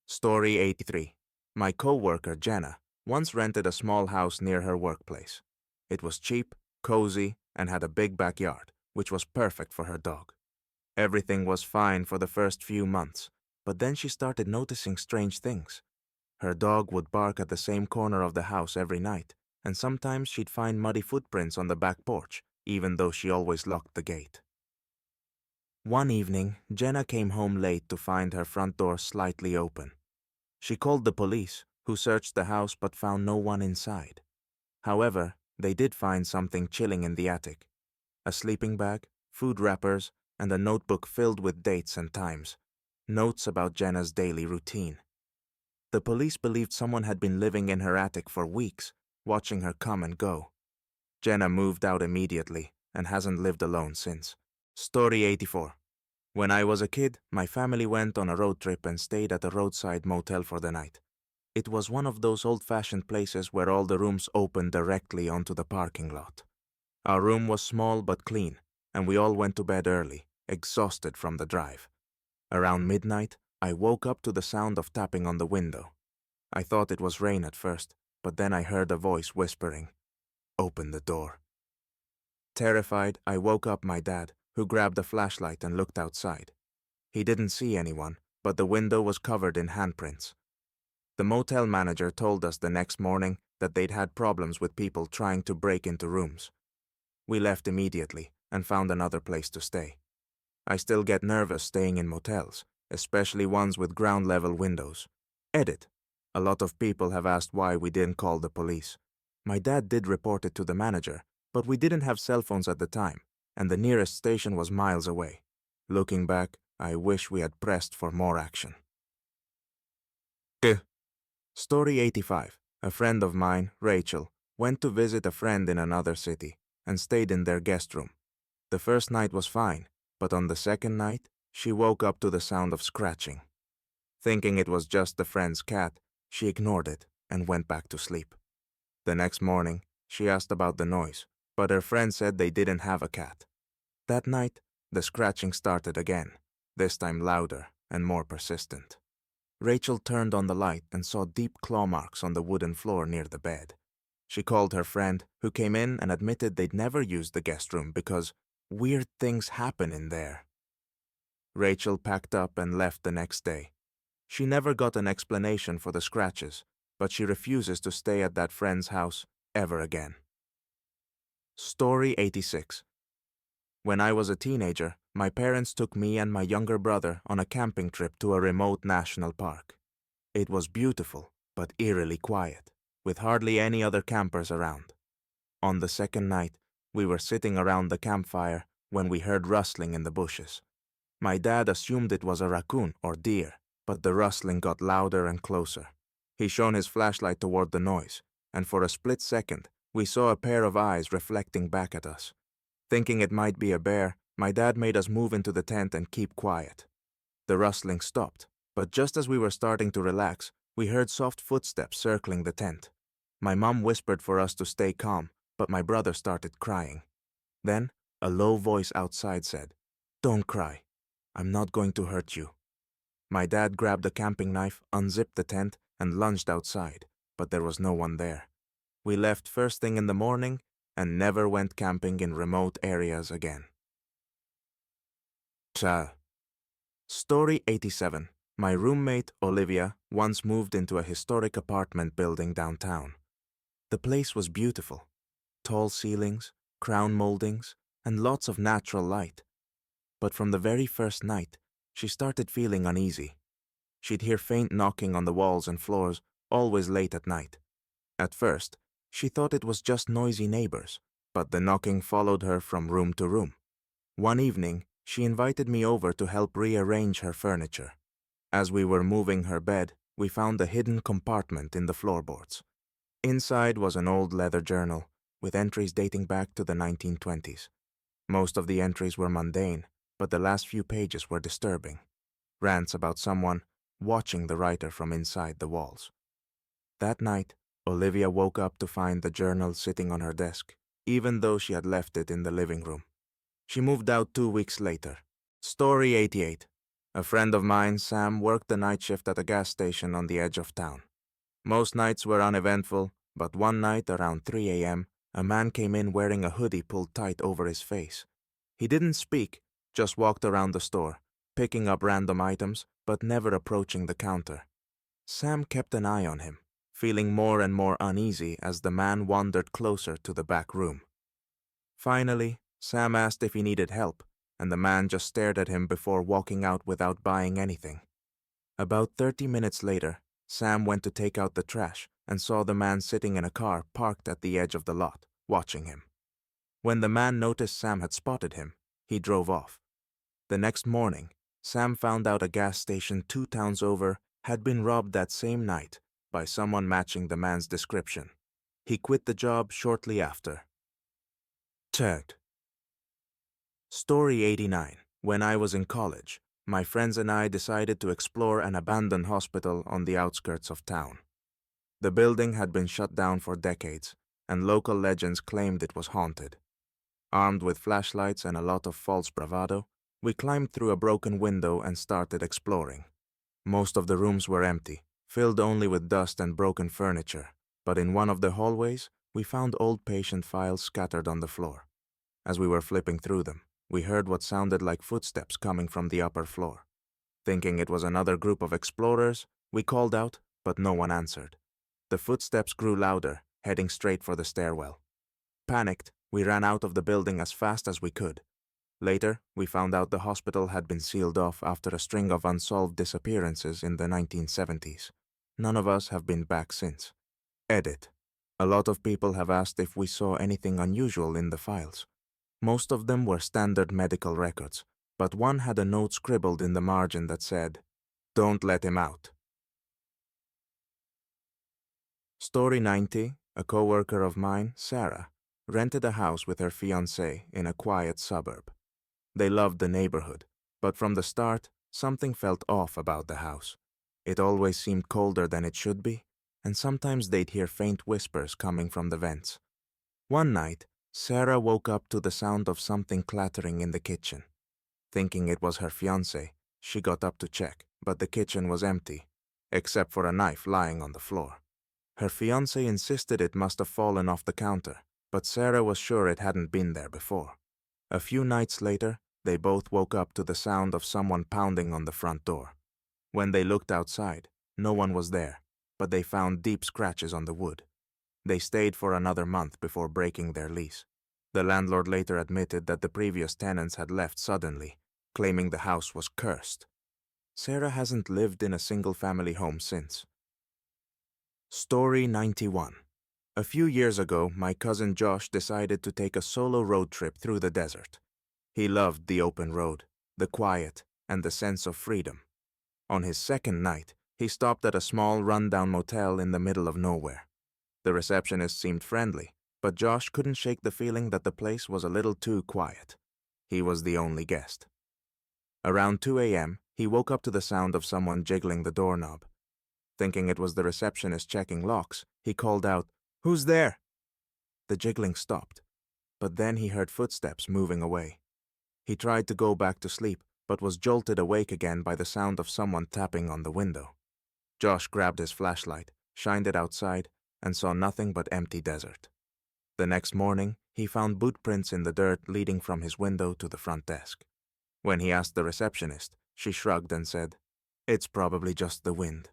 Story 83. My co-worker, Jenna, once rented a small house near her workplace. It was cheap, cozy, and had a big backyard, which was perfect for her dog. Everything was fine for the first few months, but then she started noticing strange things. Her dog would bark at the same corner of the house every night, and sometimes she'd find muddy footprints on the back porch, even though she always locked the gate. One evening, Jenna came home late to find her front door slightly open. She called the police, who searched the house but found no one inside. However, they did find something chilling in the attic: a sleeping bag, food wrappers, and a notebook filled with dates and times, notes about Jenna's daily routine. The police believed someone had been living in her attic for weeks, watching her come and go. Jenna moved out immediately and hasn't lived alone since. Story 84. When I was a kid, my family went on a road trip and stayed at a roadside motel for the night. It was one of those old-fashioned places where all the rooms opened directly onto the parking lot. Our room was small but clean, and we all went to bed early, exhausted from the drive. Around midnight, I woke up to the sound of tapping on the window. I thought it was rain at first, but then I heard a voice whispering, "Open the door." Terrified, I woke up my dad, who grabbed a flashlight and looked outside. He didn't see anyone, but the window was covered in handprints. The motel manager told us the next morning that they'd had problems with people trying to break into rooms. We left immediately and found another place to stay. I still get nervous staying in motels, especially ones with ground-level windows. Edit. A lot of people have asked why we didn't call the police. My dad did report it to the manager, but we didn't have cell phones at the time, and the nearest station was miles away. Looking back, I wish we had pressed for more action. Story 85. A friend of mine, Rachel, went to visit a friend in another city and stayed in their guest room. The first night was fine, but on the second night, she woke up to the sound of scratching. Thinking it was just the friend's cat, she ignored it and went back to sleep. The next morning, she asked about the noise, but her friend said they didn't have a cat. That night, the scratching started again, this time louder and more persistent. Rachel turned on the light and saw deep claw marks on the wooden floor near the bed. She called her friend, who came in and admitted they'd never used the guest room because weird things happen in there. Rachel packed up and left the next day. She never got an explanation for the scratches, but she refuses to stay at that friend's house ever again. Story 86. When I was a teenager, my parents took me and my younger brother on a camping trip to a remote national park. It was beautiful, but eerily quiet, with hardly any other campers around. On the second night, we were sitting around the campfire when we heard rustling in the bushes. My dad assumed it was a raccoon or deer, but the rustling got louder and closer. He shone his flashlight toward the noise, and for a split second, we saw a pair of eyes reflecting back at us. Thinking it might be a bear, my dad made us move into the tent and keep quiet. The rustling stopped, but just as we were starting to relax, we heard soft footsteps circling the tent. My mom whispered for us to stay calm, but my brother started crying. Then, a low voice outside said, "Don't cry. I'm not going to hurt you." My dad grabbed a camping knife, unzipped the tent, and lunged outside, but there was no one there. We left first thing in the morning and never went camping in remote areas again. Story 87. My roommate, Olivia, once moved into a historic apartment building downtown. The place was beautiful. Tall ceilings, crown moldings, and lots of natural light. But from the very first night, she started feeling uneasy. She'd hear faint knocking on the walls and floors, always late at night. At first, she thought it was just noisy neighbors, but the knocking followed her from room to room. One evening, she invited me over to help rearrange her furniture. As we were moving her bed, we found a hidden compartment in the floorboards. Inside was an old leather journal, with entries dating back to the 1920s. Most of the entries were mundane, but the last few pages were disturbing. Rants about someone watching the writer from inside the walls. That night, Olivia woke up to find the journal sitting on her desk, even though she had left it in the living room. She moved out 2 weeks later. Story 88. A friend of mine, Sam, worked the night shift at a gas station on the edge of town. Most nights were uneventful, but one night around 3 a.m., a man came in wearing a hoodie pulled tight over his face. He didn't speak, just walked around the store, picking up random items, but never approaching the counter. Sam kept an eye on him, feeling more and more uneasy as the man wandered closer to the back room. Finally, Sam asked if he needed help, and the man just stared at him before walking out without buying anything. About 30 minutes later, Sam went to take out the trash and saw the man sitting in a car parked at the edge of the lot, watching him. When the man noticed Sam had spotted him, he drove off. The next morning, Sam found out a gas station 2 towns over had been robbed that same night by someone matching the man's description. He quit the job shortly after. Third. Story 89. When I was in college, my friends and I decided to explore an abandoned hospital on the outskirts of town. The building had been shut down for decades, and local legends claimed it was haunted. Armed with flashlights and a lot of false bravado, we climbed through a broken window and started exploring. Most of the rooms were empty, filled only with dust and broken furniture, but in one of the hallways, we found old patient files scattered on the floor. As we were flipping through them, we heard what sounded like footsteps coming from the upper floor. Thinking it was another group of explorers, we called out, but no one answered. The footsteps grew louder, heading straight for the stairwell. Panicked, we ran out of the building as fast as we could. Later, we found out the hospital had been sealed off after a string of unsolved disappearances in the 1970s. None of us have been back since. Edit. A lot of people have asked if we saw anything unusual in the files. Most of them were standard medical records, but one had a note scribbled in the margin that said, "Don't let him out." Story 90, a co-worker of mine, Sarah, rented a house with her fiancé in a quiet suburb. They loved the neighborhood, but from the start, something felt off about the house. It always seemed colder than it should be, and sometimes they'd hear faint whispers coming from the vents. One night, Sarah woke up to the sound of something clattering in the kitchen. Thinking it was her fiancé, she got up to check, but the kitchen was empty, except for a knife lying on the floor. Her fiancé insisted it must have fallen off the counter, but Sarah was sure it hadn't been there before. A few nights later, they both woke up to the sound of someone pounding on the front door. When they looked outside, no one was there, but they found deep scratches on the wood. They stayed for another month before breaking their lease. The landlord later admitted that the previous tenants had left suddenly, claiming the house was cursed. Sarah hasn't lived in a single-family home since. Story 91. A few years ago, my cousin Josh decided to take a solo road trip through the desert. He loved the open road, the quiet, and the sense of freedom. On his second night, he stopped at a small run-down motel in the middle of nowhere. The receptionist seemed friendly, but Josh couldn't shake the feeling that the place was a little too quiet. He was the only guest. Around 2 a.m., he woke up to the sound of someone jiggling the doorknob. Thinking it was the receptionist checking locks, he called out, "Who's there?" The jiggling stopped, but then he heard footsteps moving away. He tried to go back to sleep, but was jolted awake again by the sound of someone tapping on the window. Josh grabbed his flashlight, shined it outside, and saw nothing but empty desert. The next morning, he found boot prints in the dirt leading from his window to the front desk. When he asked the receptionist, she shrugged and said, "It's probably just the wind."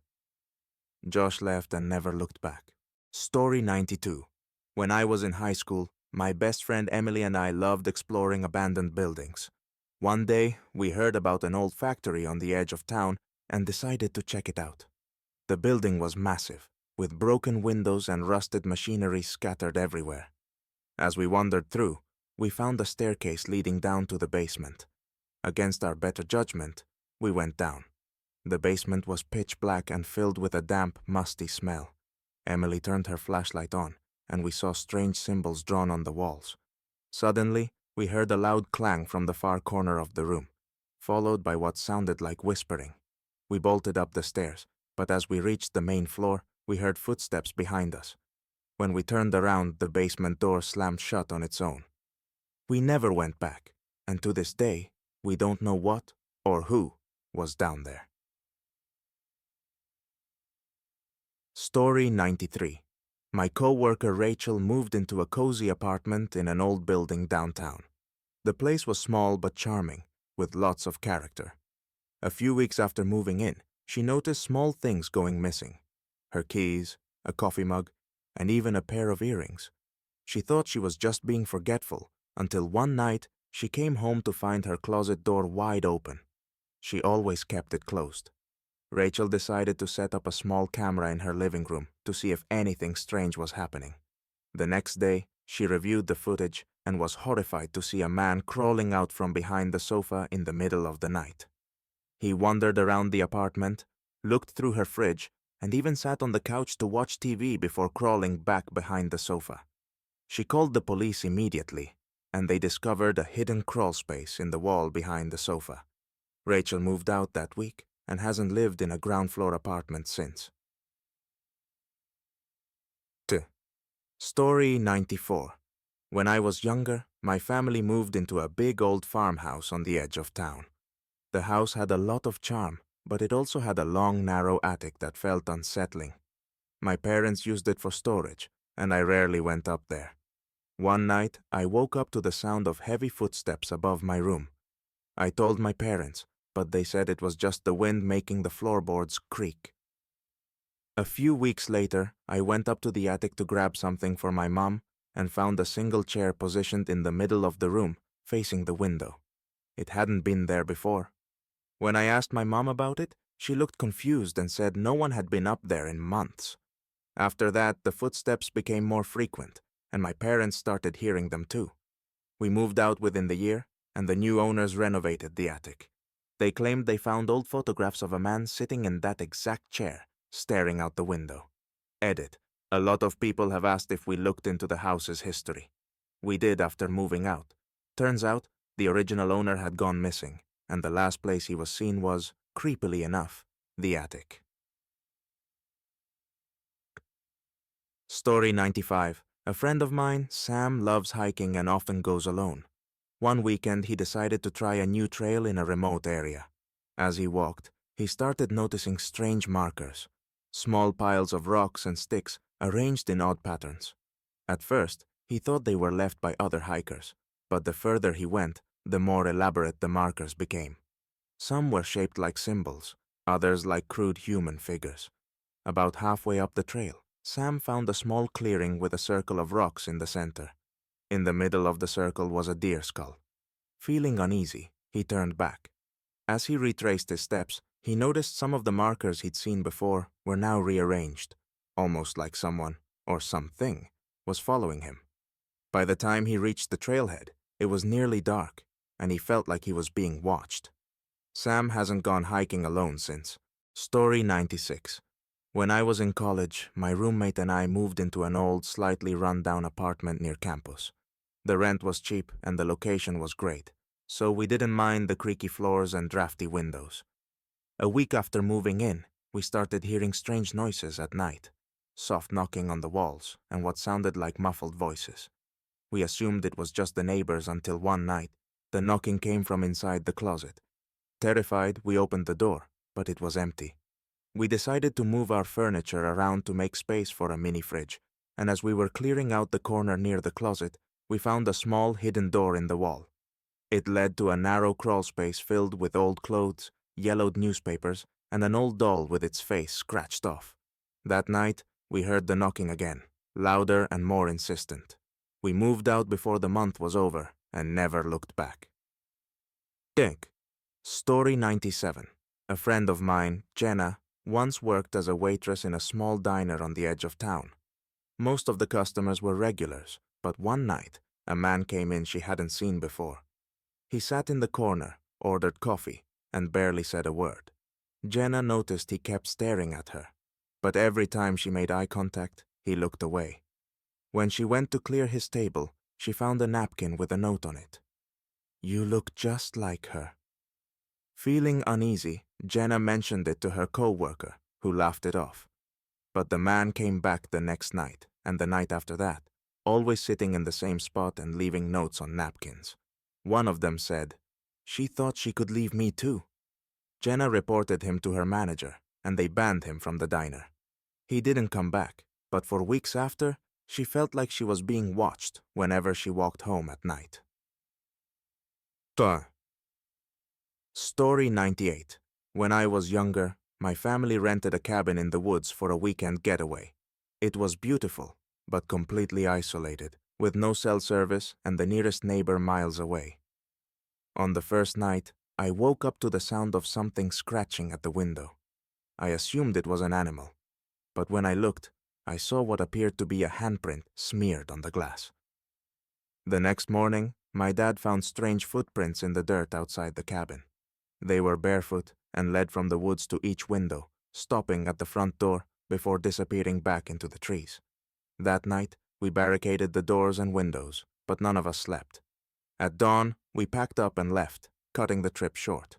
Josh left and never looked back. Story 92. When I was in high school, my best friend Emily and I loved exploring abandoned buildings. One day, we heard about an old factory on the edge of town and decided to check it out. The building was massive, with broken windows and rusted machinery scattered everywhere. As we wandered through, we found a staircase leading down to the basement. Against our better judgment, we went down. The basement was pitch black and filled with a damp, musty smell. Emily turned her flashlight on, and we saw strange symbols drawn on the walls. Suddenly, we heard a loud clang from the far corner of the room, followed by what sounded like whispering. We bolted up the stairs, but as we reached the main floor, we heard footsteps behind us. When we turned around, the basement door slammed shut on its own. We never went back, and to this day, we don't know what or who was down there. Story 93. My co-worker Rachel moved into a cozy apartment in an old building downtown. The place was small but charming, with lots of character. A few weeks after moving in, she noticed small things going missing. Her keys, a coffee mug, and even a pair of earrings. She thought she was just being forgetful, until one night she came home to find her closet door wide open. She always kept it closed. Rachel decided to set up a small camera in her living room to see if anything strange was happening. The next day, she reviewed the footage and was horrified to see a man crawling out from behind the sofa in the middle of the night. He wandered around the apartment, looked through her fridge, and even sat on the couch to watch TV before crawling back behind the sofa. She called the police immediately, and they discovered a hidden crawl space in the wall behind the sofa. Rachel moved out that week and hasn't lived in a ground-floor apartment since. Story 94. When I was younger, my family moved into a big old farmhouse on the edge of town. The house had a lot of charm, but it also had a long, narrow attic that felt unsettling. My parents used it for storage, and I rarely went up there. One night, I woke up to the sound of heavy footsteps above my room. I told my parents, but they said it was just the wind making the floorboards creak. A few weeks later, I went up to the attic to grab something for my mom and found a single chair positioned in the middle of the room, facing the window. It hadn't been there before. When I asked my mom about it, she looked confused and said no one had been up there in months. After that, the footsteps became more frequent, and my parents started hearing them too. We moved out within the year, and the new owners renovated the attic. They claimed they found old photographs of a man sitting in that exact chair, staring out the window. Edit. A lot of people have asked if we looked into the house's history. We did after moving out. Turns out, the original owner had gone missing, and the last place he was seen was, creepily enough, the attic. Story 95. A friend of mine, Sam, loves hiking and often goes alone. One weekend, he decided to try a new trail in a remote area. As he walked, he started noticing strange markers, small piles of rocks and sticks arranged in odd patterns. At first, he thought they were left by other hikers, but the further he went, the more elaborate the markers became. Some were shaped like symbols, others like crude human figures. About halfway up the trail, Sam found a small clearing with a circle of rocks in the center. In the middle of the circle was a deer skull. Feeling uneasy, he turned back. As he retraced his steps, he noticed some of the markers he'd seen before were now rearranged, almost like someone, or something, was following him. By the time he reached the trailhead, it was nearly dark, and he felt like he was being watched. Sam hasn't gone hiking alone since. Story 96. When I was in college, my roommate and I moved into an old, slightly run-down apartment near campus. The rent was cheap and the location was great, so we didn't mind the creaky floors and drafty windows. A week after moving in, we started hearing strange noises at night, soft knocking on the walls and what sounded like muffled voices. We assumed it was just the neighbors until one night, the knocking came from inside the closet. Terrified, we opened the door, but it was empty. We decided to move our furniture around to make space for a mini fridge, and as we were clearing out the corner near the closet, we found a small hidden door in the wall. It led to a narrow crawl space filled with old clothes, yellowed newspapers, and an old doll with its face scratched off. That night, we heard the knocking again, louder and more insistent. We moved out before the month was over and never looked back. Dick. Story 97. A friend of mine, Jenna, once worked as a waitress in a small diner on the edge of town. Most of the customers were regulars, but one night, a man came in she hadn't seen before. He sat in the corner, ordered coffee, and barely said a word. Jenna noticed he kept staring at her, but every time she made eye contact, he looked away. When she went to clear his table, she found a napkin with a note on it. "You look just like her." Feeling uneasy, Jenna mentioned it to her co-worker, who laughed it off. But the man came back the next night, and the night after that, always sitting in the same spot and leaving notes on napkins. One of them said, "She thought she could leave me too." Jenna reported him to her manager, and they banned him from the diner. He didn't come back, but for weeks after, she felt like she was being watched whenever she walked home at night. Story 98. When I was younger, my family rented a cabin in the woods for a weekend getaway. It was beautiful, but completely isolated, with no cell service and the nearest neighbor miles away. On the first night, I woke up to the sound of something scratching at the window. I assumed it was an animal, but when I looked, I saw what appeared to be a handprint smeared on the glass. The next morning, my dad found strange footprints in the dirt outside the cabin. They were barefoot and led from the woods to each window, stopping at the front door before disappearing back into the trees. That night, we barricaded the doors and windows, but none of us slept. At dawn, we packed up and left, cutting the trip short.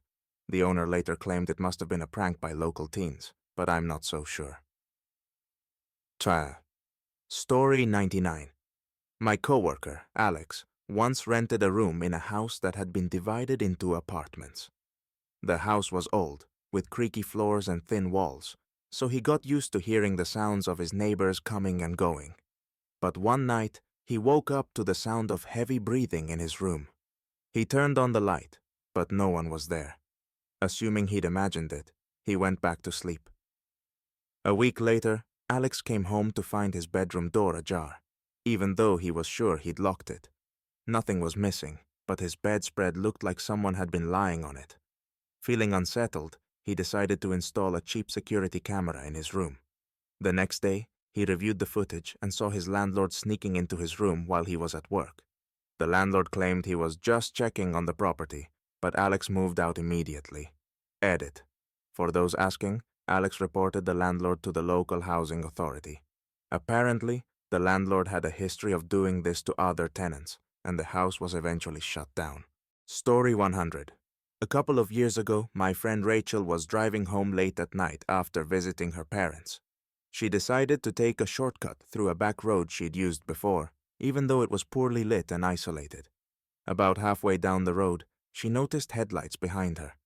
The owner later claimed it must have been a prank by local teens, but I'm not so sure. Story 99. My coworker, Alex, once rented a room in a house that had been divided into apartments. The house was old, with creaky floors and thin walls, so he got used to hearing the sounds of his neighbors coming and going. But one night, he woke up to the sound of heavy breathing in his room. He turned on the light, but no one was there. Assuming he'd imagined it, he went back to sleep. A week later, Alex came home to find his bedroom door ajar, even though he was sure he'd locked it. Nothing was missing, but his bedspread looked like someone had been lying on it. Feeling unsettled, he decided to install a cheap security camera in his room. The next day, he reviewed the footage and saw his landlord sneaking into his room while he was at work. The landlord claimed he was just checking on the property, but Alex moved out immediately. Edit. For those asking, Alex reported the landlord to the local housing authority. Apparently, the landlord had a history of doing this to other tenants, and the house was eventually shut down. Story 100. A couple of years ago, my friend Rachel was driving home late at night after visiting her parents. She decided to take a shortcut through a back road she'd used before, even though it was poorly lit and isolated. About halfway down the road, she noticed headlights behind her.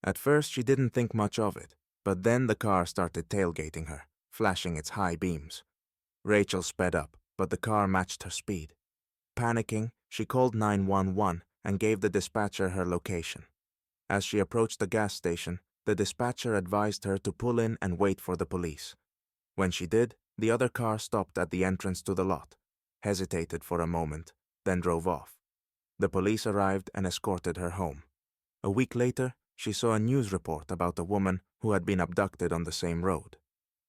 At first, she didn't think much of it, but then the car started tailgating her, flashing its high beams. Rachel sped up, but the car matched her speed. Panicking, she called 911 and gave the dispatcher her location. As she approached the gas station, the dispatcher advised her to pull in and wait for the police. When she did, the other car stopped at the entrance to the lot, hesitated for a moment, then drove off. The police arrived and escorted her home. A week later, she saw a news report about a woman who had been abducted on the same road.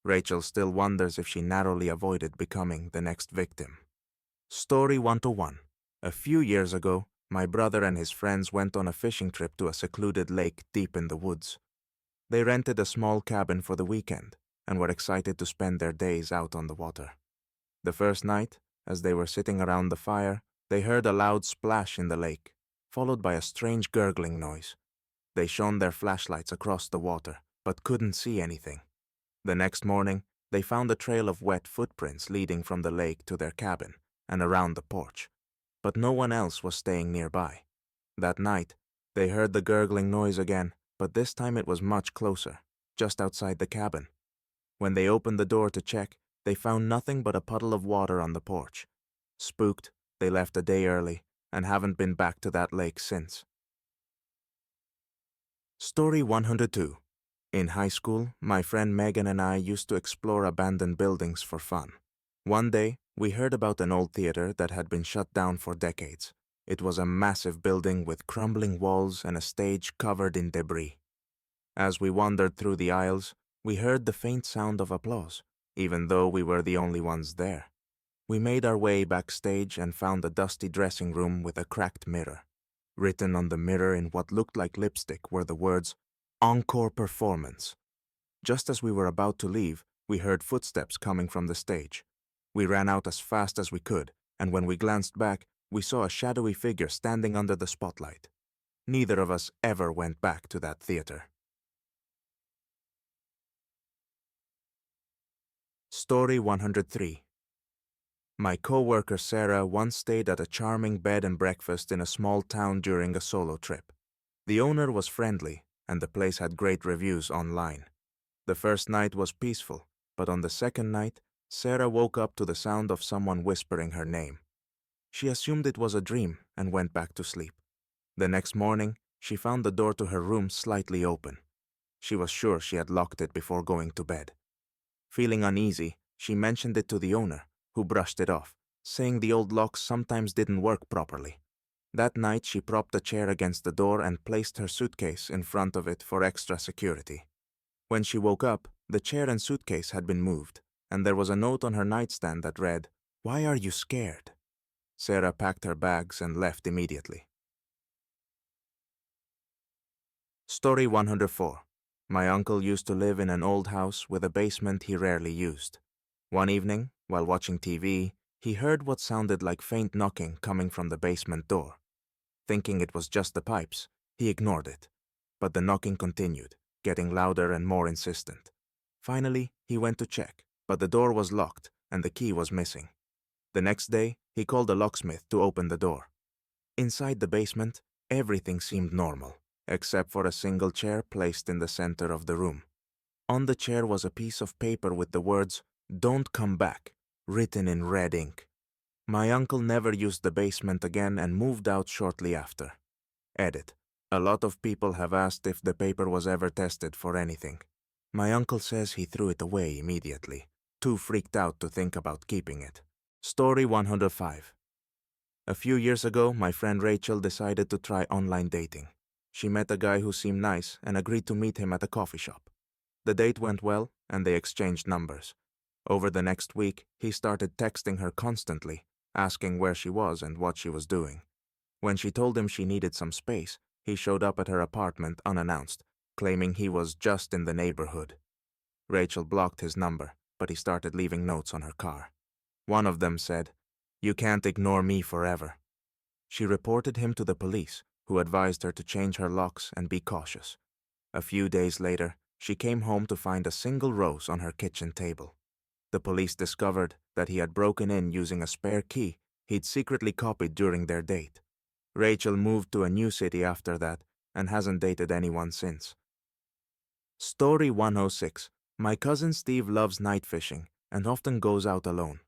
Rachel still wonders if she narrowly avoided becoming the next victim. Story 101. A few years ago, my brother and his friends went on a fishing trip to a secluded lake deep in the woods. They rented a small cabin for the weekend and were excited to spend their days out on the water. The first night, as they were sitting around the fire, they heard a loud splash in the lake, followed by a strange gurgling noise. They shone their flashlights across the water, but couldn't see anything. The next morning, they found a trail of wet footprints leading from the lake to their cabin and around the porch, but no one else was staying nearby. That night, they heard the gurgling noise again, but this time it was much closer, just outside the cabin. When they opened the door to check, they found nothing but a puddle of water on the porch. Spooked, they left a day early and haven't been back to that lake since. Story 102. In high school, my friend Megan and I used to explore abandoned buildings for fun. One day, we heard about an old theater that had been shut down for decades. It was a massive building with crumbling walls and a stage covered in debris. As we wandered through the aisles, we heard the faint sound of applause, even though we were the only ones there. We made our way backstage and found a dusty dressing room with a cracked mirror. Written on the mirror in what looked like lipstick were the words, "Encore Performance." Just as we were about to leave, we heard footsteps coming from the stage. We ran out as fast as we could, and when we glanced back, we saw a shadowy figure standing under the spotlight. Neither of us ever went back to that theater. Story 103. My co-worker Sarah once stayed at a charming bed and breakfast in a small town during a solo trip. The owner was friendly, and the place had great reviews online. The first night was peaceful, but on the second night, Sarah woke up to the sound of someone whispering her name. She assumed it was a dream and went back to sleep. The next morning, she found the door to her room slightly open. She was sure she had locked it before going to bed. Feeling uneasy, she mentioned it to the owner, who brushed it off, saying the old locks sometimes didn't work properly. That night, she propped a chair against the door and placed her suitcase in front of it for extra security. When she woke up, the chair and suitcase had been moved, and there was a note on her nightstand that read, "Why are you scared?" Sarah packed her bags and left immediately. Story 104. My uncle used to live in an old house with a basement he rarely used. One evening, while watching TV, he heard what sounded like faint knocking coming from the basement door. Thinking it was just the pipes, he ignored it. But the knocking continued, getting louder and more insistent. Finally, he went to check, but the door was locked and the key was missing. The next day, he called a locksmith to open the door. Inside the basement, everything seemed normal, except for a single chair placed in the center of the room. On the chair was a piece of paper with the words, "Don't come back," written in red ink. My uncle never used the basement again and moved out shortly after. Edit. A lot of people have asked if the paper was ever tested for anything. My uncle says he threw it away immediately, too freaked out to think about keeping it. Story 105. A few years ago, my friend Rachel decided to try online dating. She met a guy who seemed nice and agreed to meet him at a coffee shop. The date went well, and they exchanged numbers. Over the next week, he started texting her constantly, asking where she was and what she was doing. When she told him she needed some space, he showed up at her apartment unannounced, claiming he was just in the neighborhood. Rachel blocked his number, but he started leaving notes on her car. One of them said, "You can't ignore me forever." She reported him to the police, who advised her to change her locks and be cautious. A few days later, she came home to find a single rose on her kitchen table. The police discovered that he had broken in using a spare key he'd secretly copied during their date. Rachel moved to a new city after that and hasn't dated anyone since. Story 106. My cousin Steve loves night fishing and often goes out alone.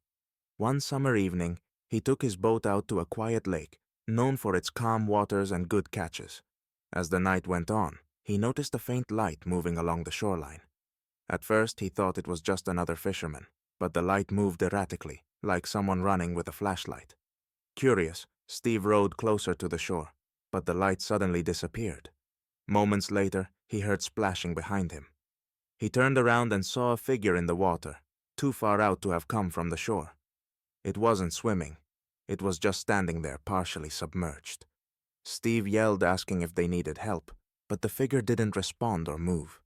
One summer evening, he took his boat out to a quiet lake, known for its calm waters and good catches. As the night went on, he noticed a faint light moving along the shoreline. At first, he thought it was just another fisherman, but the light moved erratically, like someone running with a flashlight. Curious, Steve rowed closer to the shore, but the light suddenly disappeared. Moments later, he heard splashing behind him. He turned around and saw a figure in the water, too far out to have come from the shore. It wasn't swimming. It was just standing there, partially submerged. Steve yelled, asking if they needed help, but the figure didn't respond or move.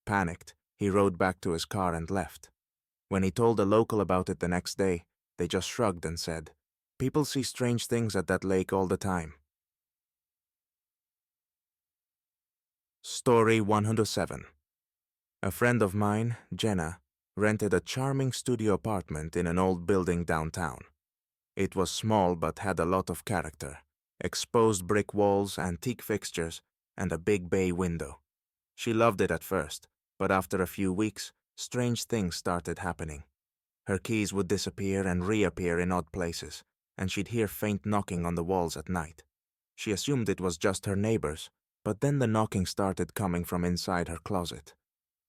Panicked, he rode back to his car and left. When he told a local about it the next day, they just shrugged and said, "People see strange things at that lake all the time." Story 107. A friend of mine, Jenna, rented a charming studio apartment in an old building downtown. It was small but had a lot of character. Exposed brick walls, antique fixtures, and a big bay window. She loved it at first, but after a few weeks, strange things started happening. Her keys would disappear and reappear in odd places, and she'd hear faint knocking on the walls at night. She assumed it was just her neighbors, but then the knocking started coming from inside her closet.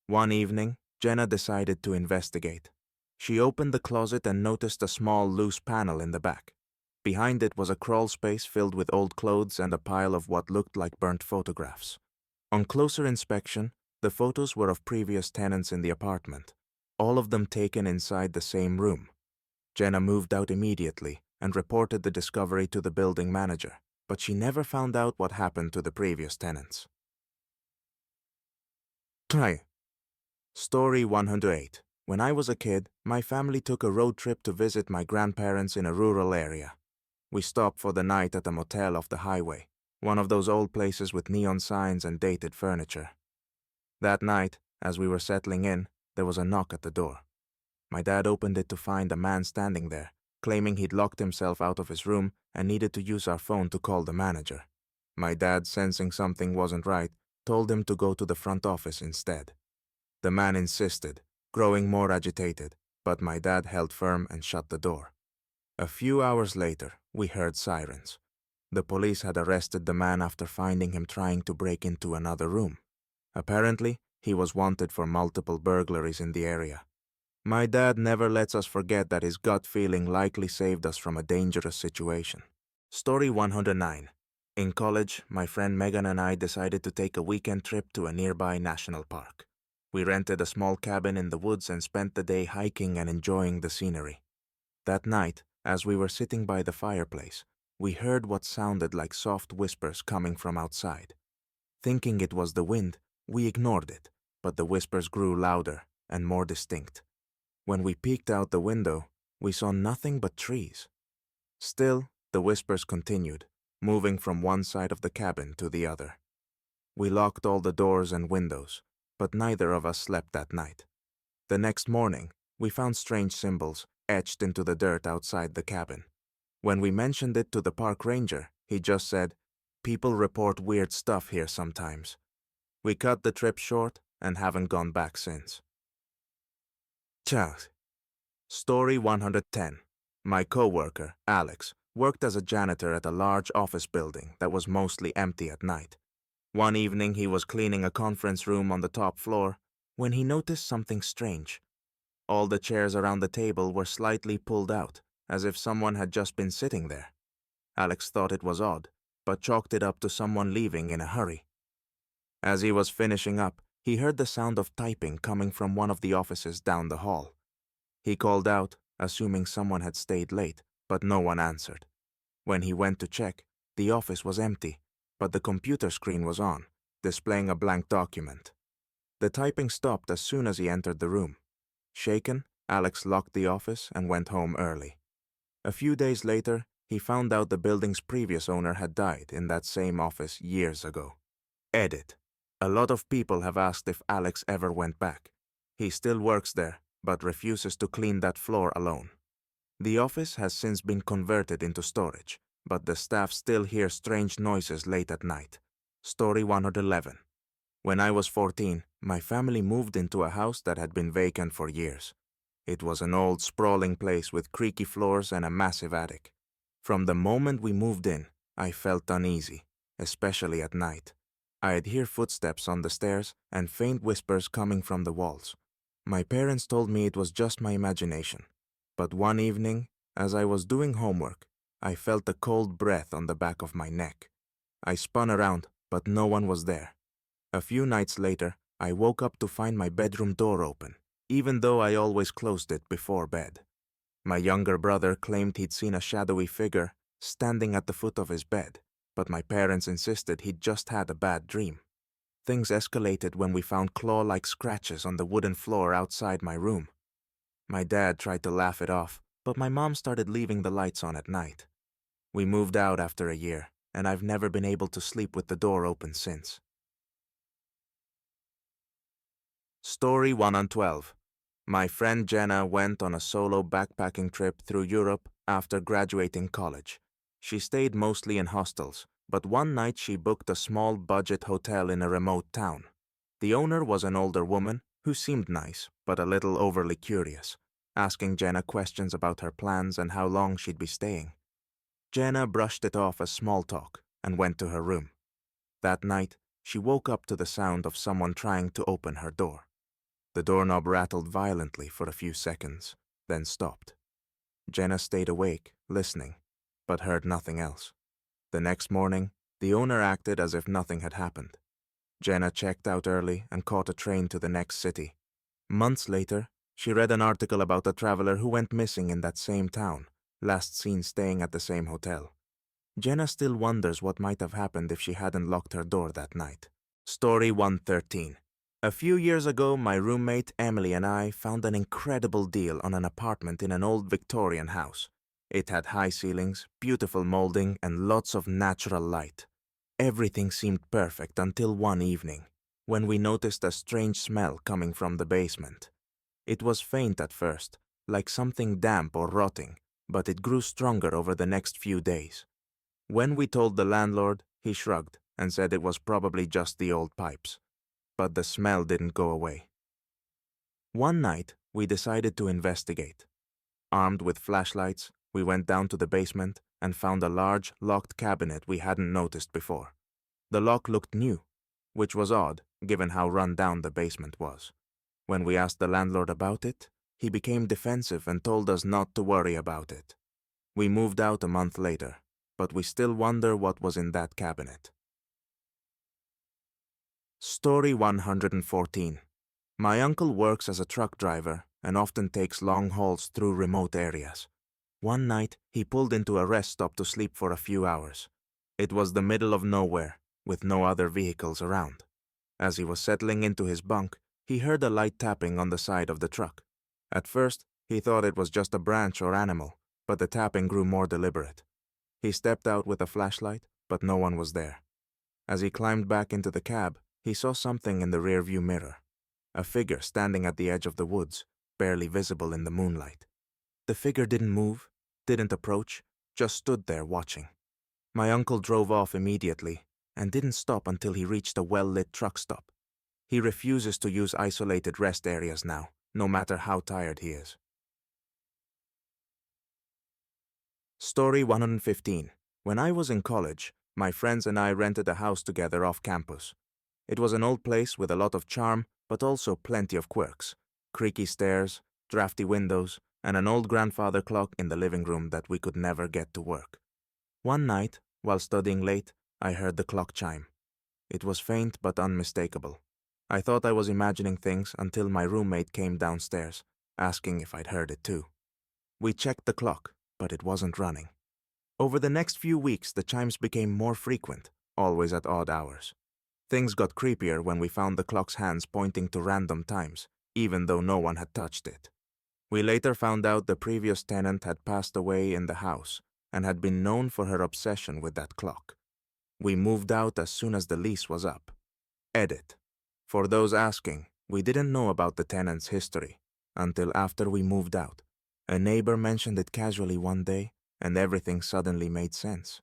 One evening, Jenna decided to investigate. She opened the closet and noticed a small loose panel in the back. Behind it was a crawl space filled with old clothes and a pile of what looked like burnt photographs. On closer inspection, the photos were of previous tenants in the apartment, all of them taken inside the same room. Jenna moved out immediately and reported the discovery to the building manager, but she never found out what happened to the previous tenants. Story 108. When I was a kid, my family took a road trip to visit my grandparents in a rural area. We stopped for the night at a motel off the highway, one of those old places with neon signs and dated furniture. That night, as we were settling in, there was a knock at the door. My dad opened it to find a man standing there, claiming he'd locked himself out of his room and needed to use our phone to call the manager. My dad, sensing something wasn't right, told him to go to the front office instead. The man insisted, growing more agitated, but my dad held firm and shut the door. A few hours later, we heard sirens. The police had arrested the man after finding him trying to break into another room. Apparently, he was wanted for multiple burglaries in the area. My dad never lets us forget that his gut feeling likely saved us from a dangerous situation. Story 109. In college, my friend Megan and I decided to take a weekend trip to a nearby national park. We rented a small cabin in the woods and spent the day hiking and enjoying the scenery. That night, as we were sitting by the fireplace, we heard what sounded like soft whispers coming from outside. Thinking it was the wind, we ignored it, but the whispers grew louder and more distinct. When we peeked out the window, we saw nothing but trees. Still, the whispers continued, moving from one side of the cabin to the other. We locked all the doors and windows, but neither of us slept that night. The next morning, we found strange symbols etched into the dirt outside the cabin. When we mentioned it to the park ranger, He just said, "People report weird stuff here sometimes." We cut the trip short and haven't gone back since. Ciao. Story 110. My coworker, Alex, worked as a janitor at a large office building that was mostly empty at night. One evening he was cleaning a conference room on the top floor when he noticed something strange. All the chairs around the table were slightly pulled out, as if someone had just been sitting there. Alex thought it was odd, but chalked it up to someone leaving in a hurry. As he was finishing up, he heard the sound of typing coming from one of the offices down the hall. He called out, assuming someone had stayed late, but no one answered. When he went to check, the office was empty, but the computer screen was on, displaying a blank document. The typing stopped as soon as he entered the room. Shaken, Alex locked the office and went home early. A few days later, he found out the building's previous owner had died in that same office years ago. Edit. A lot of people have asked if Alex ever went back. He still works there, but refuses to clean that floor alone. The office has since been converted into storage, but the staff still hear strange noises late at night. Story 111. When I was 14, my family moved into a house that had been vacant for years. It was an old, sprawling place with creaky floors and a massive attic. From the moment we moved in, I felt uneasy, especially at night. I'd hear footsteps on the stairs and faint whispers coming from the walls. My parents told me it was just my imagination. But one evening, as I was doing homework, I felt a cold breath on the back of my neck. I spun around, but no one was there. A few nights later, I woke up to find my bedroom door open, even though I always closed it before bed. My younger brother claimed he'd seen a shadowy figure standing at the foot of his bed, but my parents insisted he'd just had a bad dream. Things escalated when we found claw-like scratches on the wooden floor outside my room. My dad tried to laugh it off, but my mom started leaving the lights on at night. We moved out after a year, and I've never been able to sleep with the door open since. Story 112. My friend Jenna went on a solo backpacking trip through Europe after graduating college. She stayed mostly in hostels, but one night she booked a small budget hotel in a remote town. The owner was an older woman who seemed nice, but a little overly curious, asking Jenna questions about her plans and how long she'd be staying. Jenna brushed it off as small talk and went to her room. That night, she woke up to the sound of someone trying to open her door. The doorknob rattled violently for a few seconds, then stopped. Jenna stayed awake, listening, but heard nothing else. The next morning, the owner acted as if nothing had happened. Jenna checked out early and caught a train to the next city. Months later, she read an article about a traveler who went missing in that same town, last seen staying at the same hotel. Jenna still wonders what might have happened if she hadn't locked her door that night. Story 113. A few years ago, my roommate Emily and I found an incredible deal on an apartment in an old Victorian house. It had high ceilings, beautiful molding, and lots of natural light. Everything seemed perfect until one evening, when we noticed a strange smell coming from the basement. It was faint at first, like something damp or rotting, but it grew stronger over the next few days. When we told the landlord, he shrugged and said it was probably just the old pipes. But the smell didn't go away. One night, we decided to investigate. Armed with flashlights, we went down to the basement and found a large, locked cabinet we hadn't noticed before. The lock looked new, which was odd given how run down the basement was. When we asked the landlord about it, he became defensive and told us not to worry about it. We moved out a month later, but we still wonder what was in that cabinet. Story 114. My uncle works as a truck driver and often takes long hauls through remote areas. One night, he pulled into a rest stop to sleep for a few hours. It was the middle of nowhere, with no other vehicles around. As he was settling into his bunk, he heard a light tapping on the side of the truck. At first, he thought it was just a branch or animal, but the tapping grew more deliberate. He stepped out with a flashlight, but no one was there. As he climbed back into the cab, he saw something in the rearview mirror. A figure standing at the edge of the woods, barely visible in the moonlight. The figure didn't move, didn't approach, just stood there watching. My uncle drove off immediately and didn't stop until he reached a well-lit truck stop. He refuses to use isolated rest areas now, no matter how tired he is. Story 115. When I was in college, my friends and I rented a house together off campus. It was an old place with a lot of charm, but also plenty of quirks. Creaky stairs, drafty windows, and an old grandfather clock in the living room that we could never get to work. One night, while studying late, I heard the clock chime. It was faint but unmistakable. I thought I was imagining things until my roommate came downstairs, asking if I'd heard it too. We checked the clock, but it wasn't running. Over the next few weeks, the chimes became more frequent, always at odd hours. Things got creepier when we found the clock's hands pointing to random times, even though no one had touched it. We later found out the previous tenant had passed away in the house and had been known for her obsession with that clock. We moved out as soon as the lease was up. Edit. For those asking, we didn't know about the tenant's history until after we moved out. A neighbor mentioned it casually one day, and everything suddenly made sense.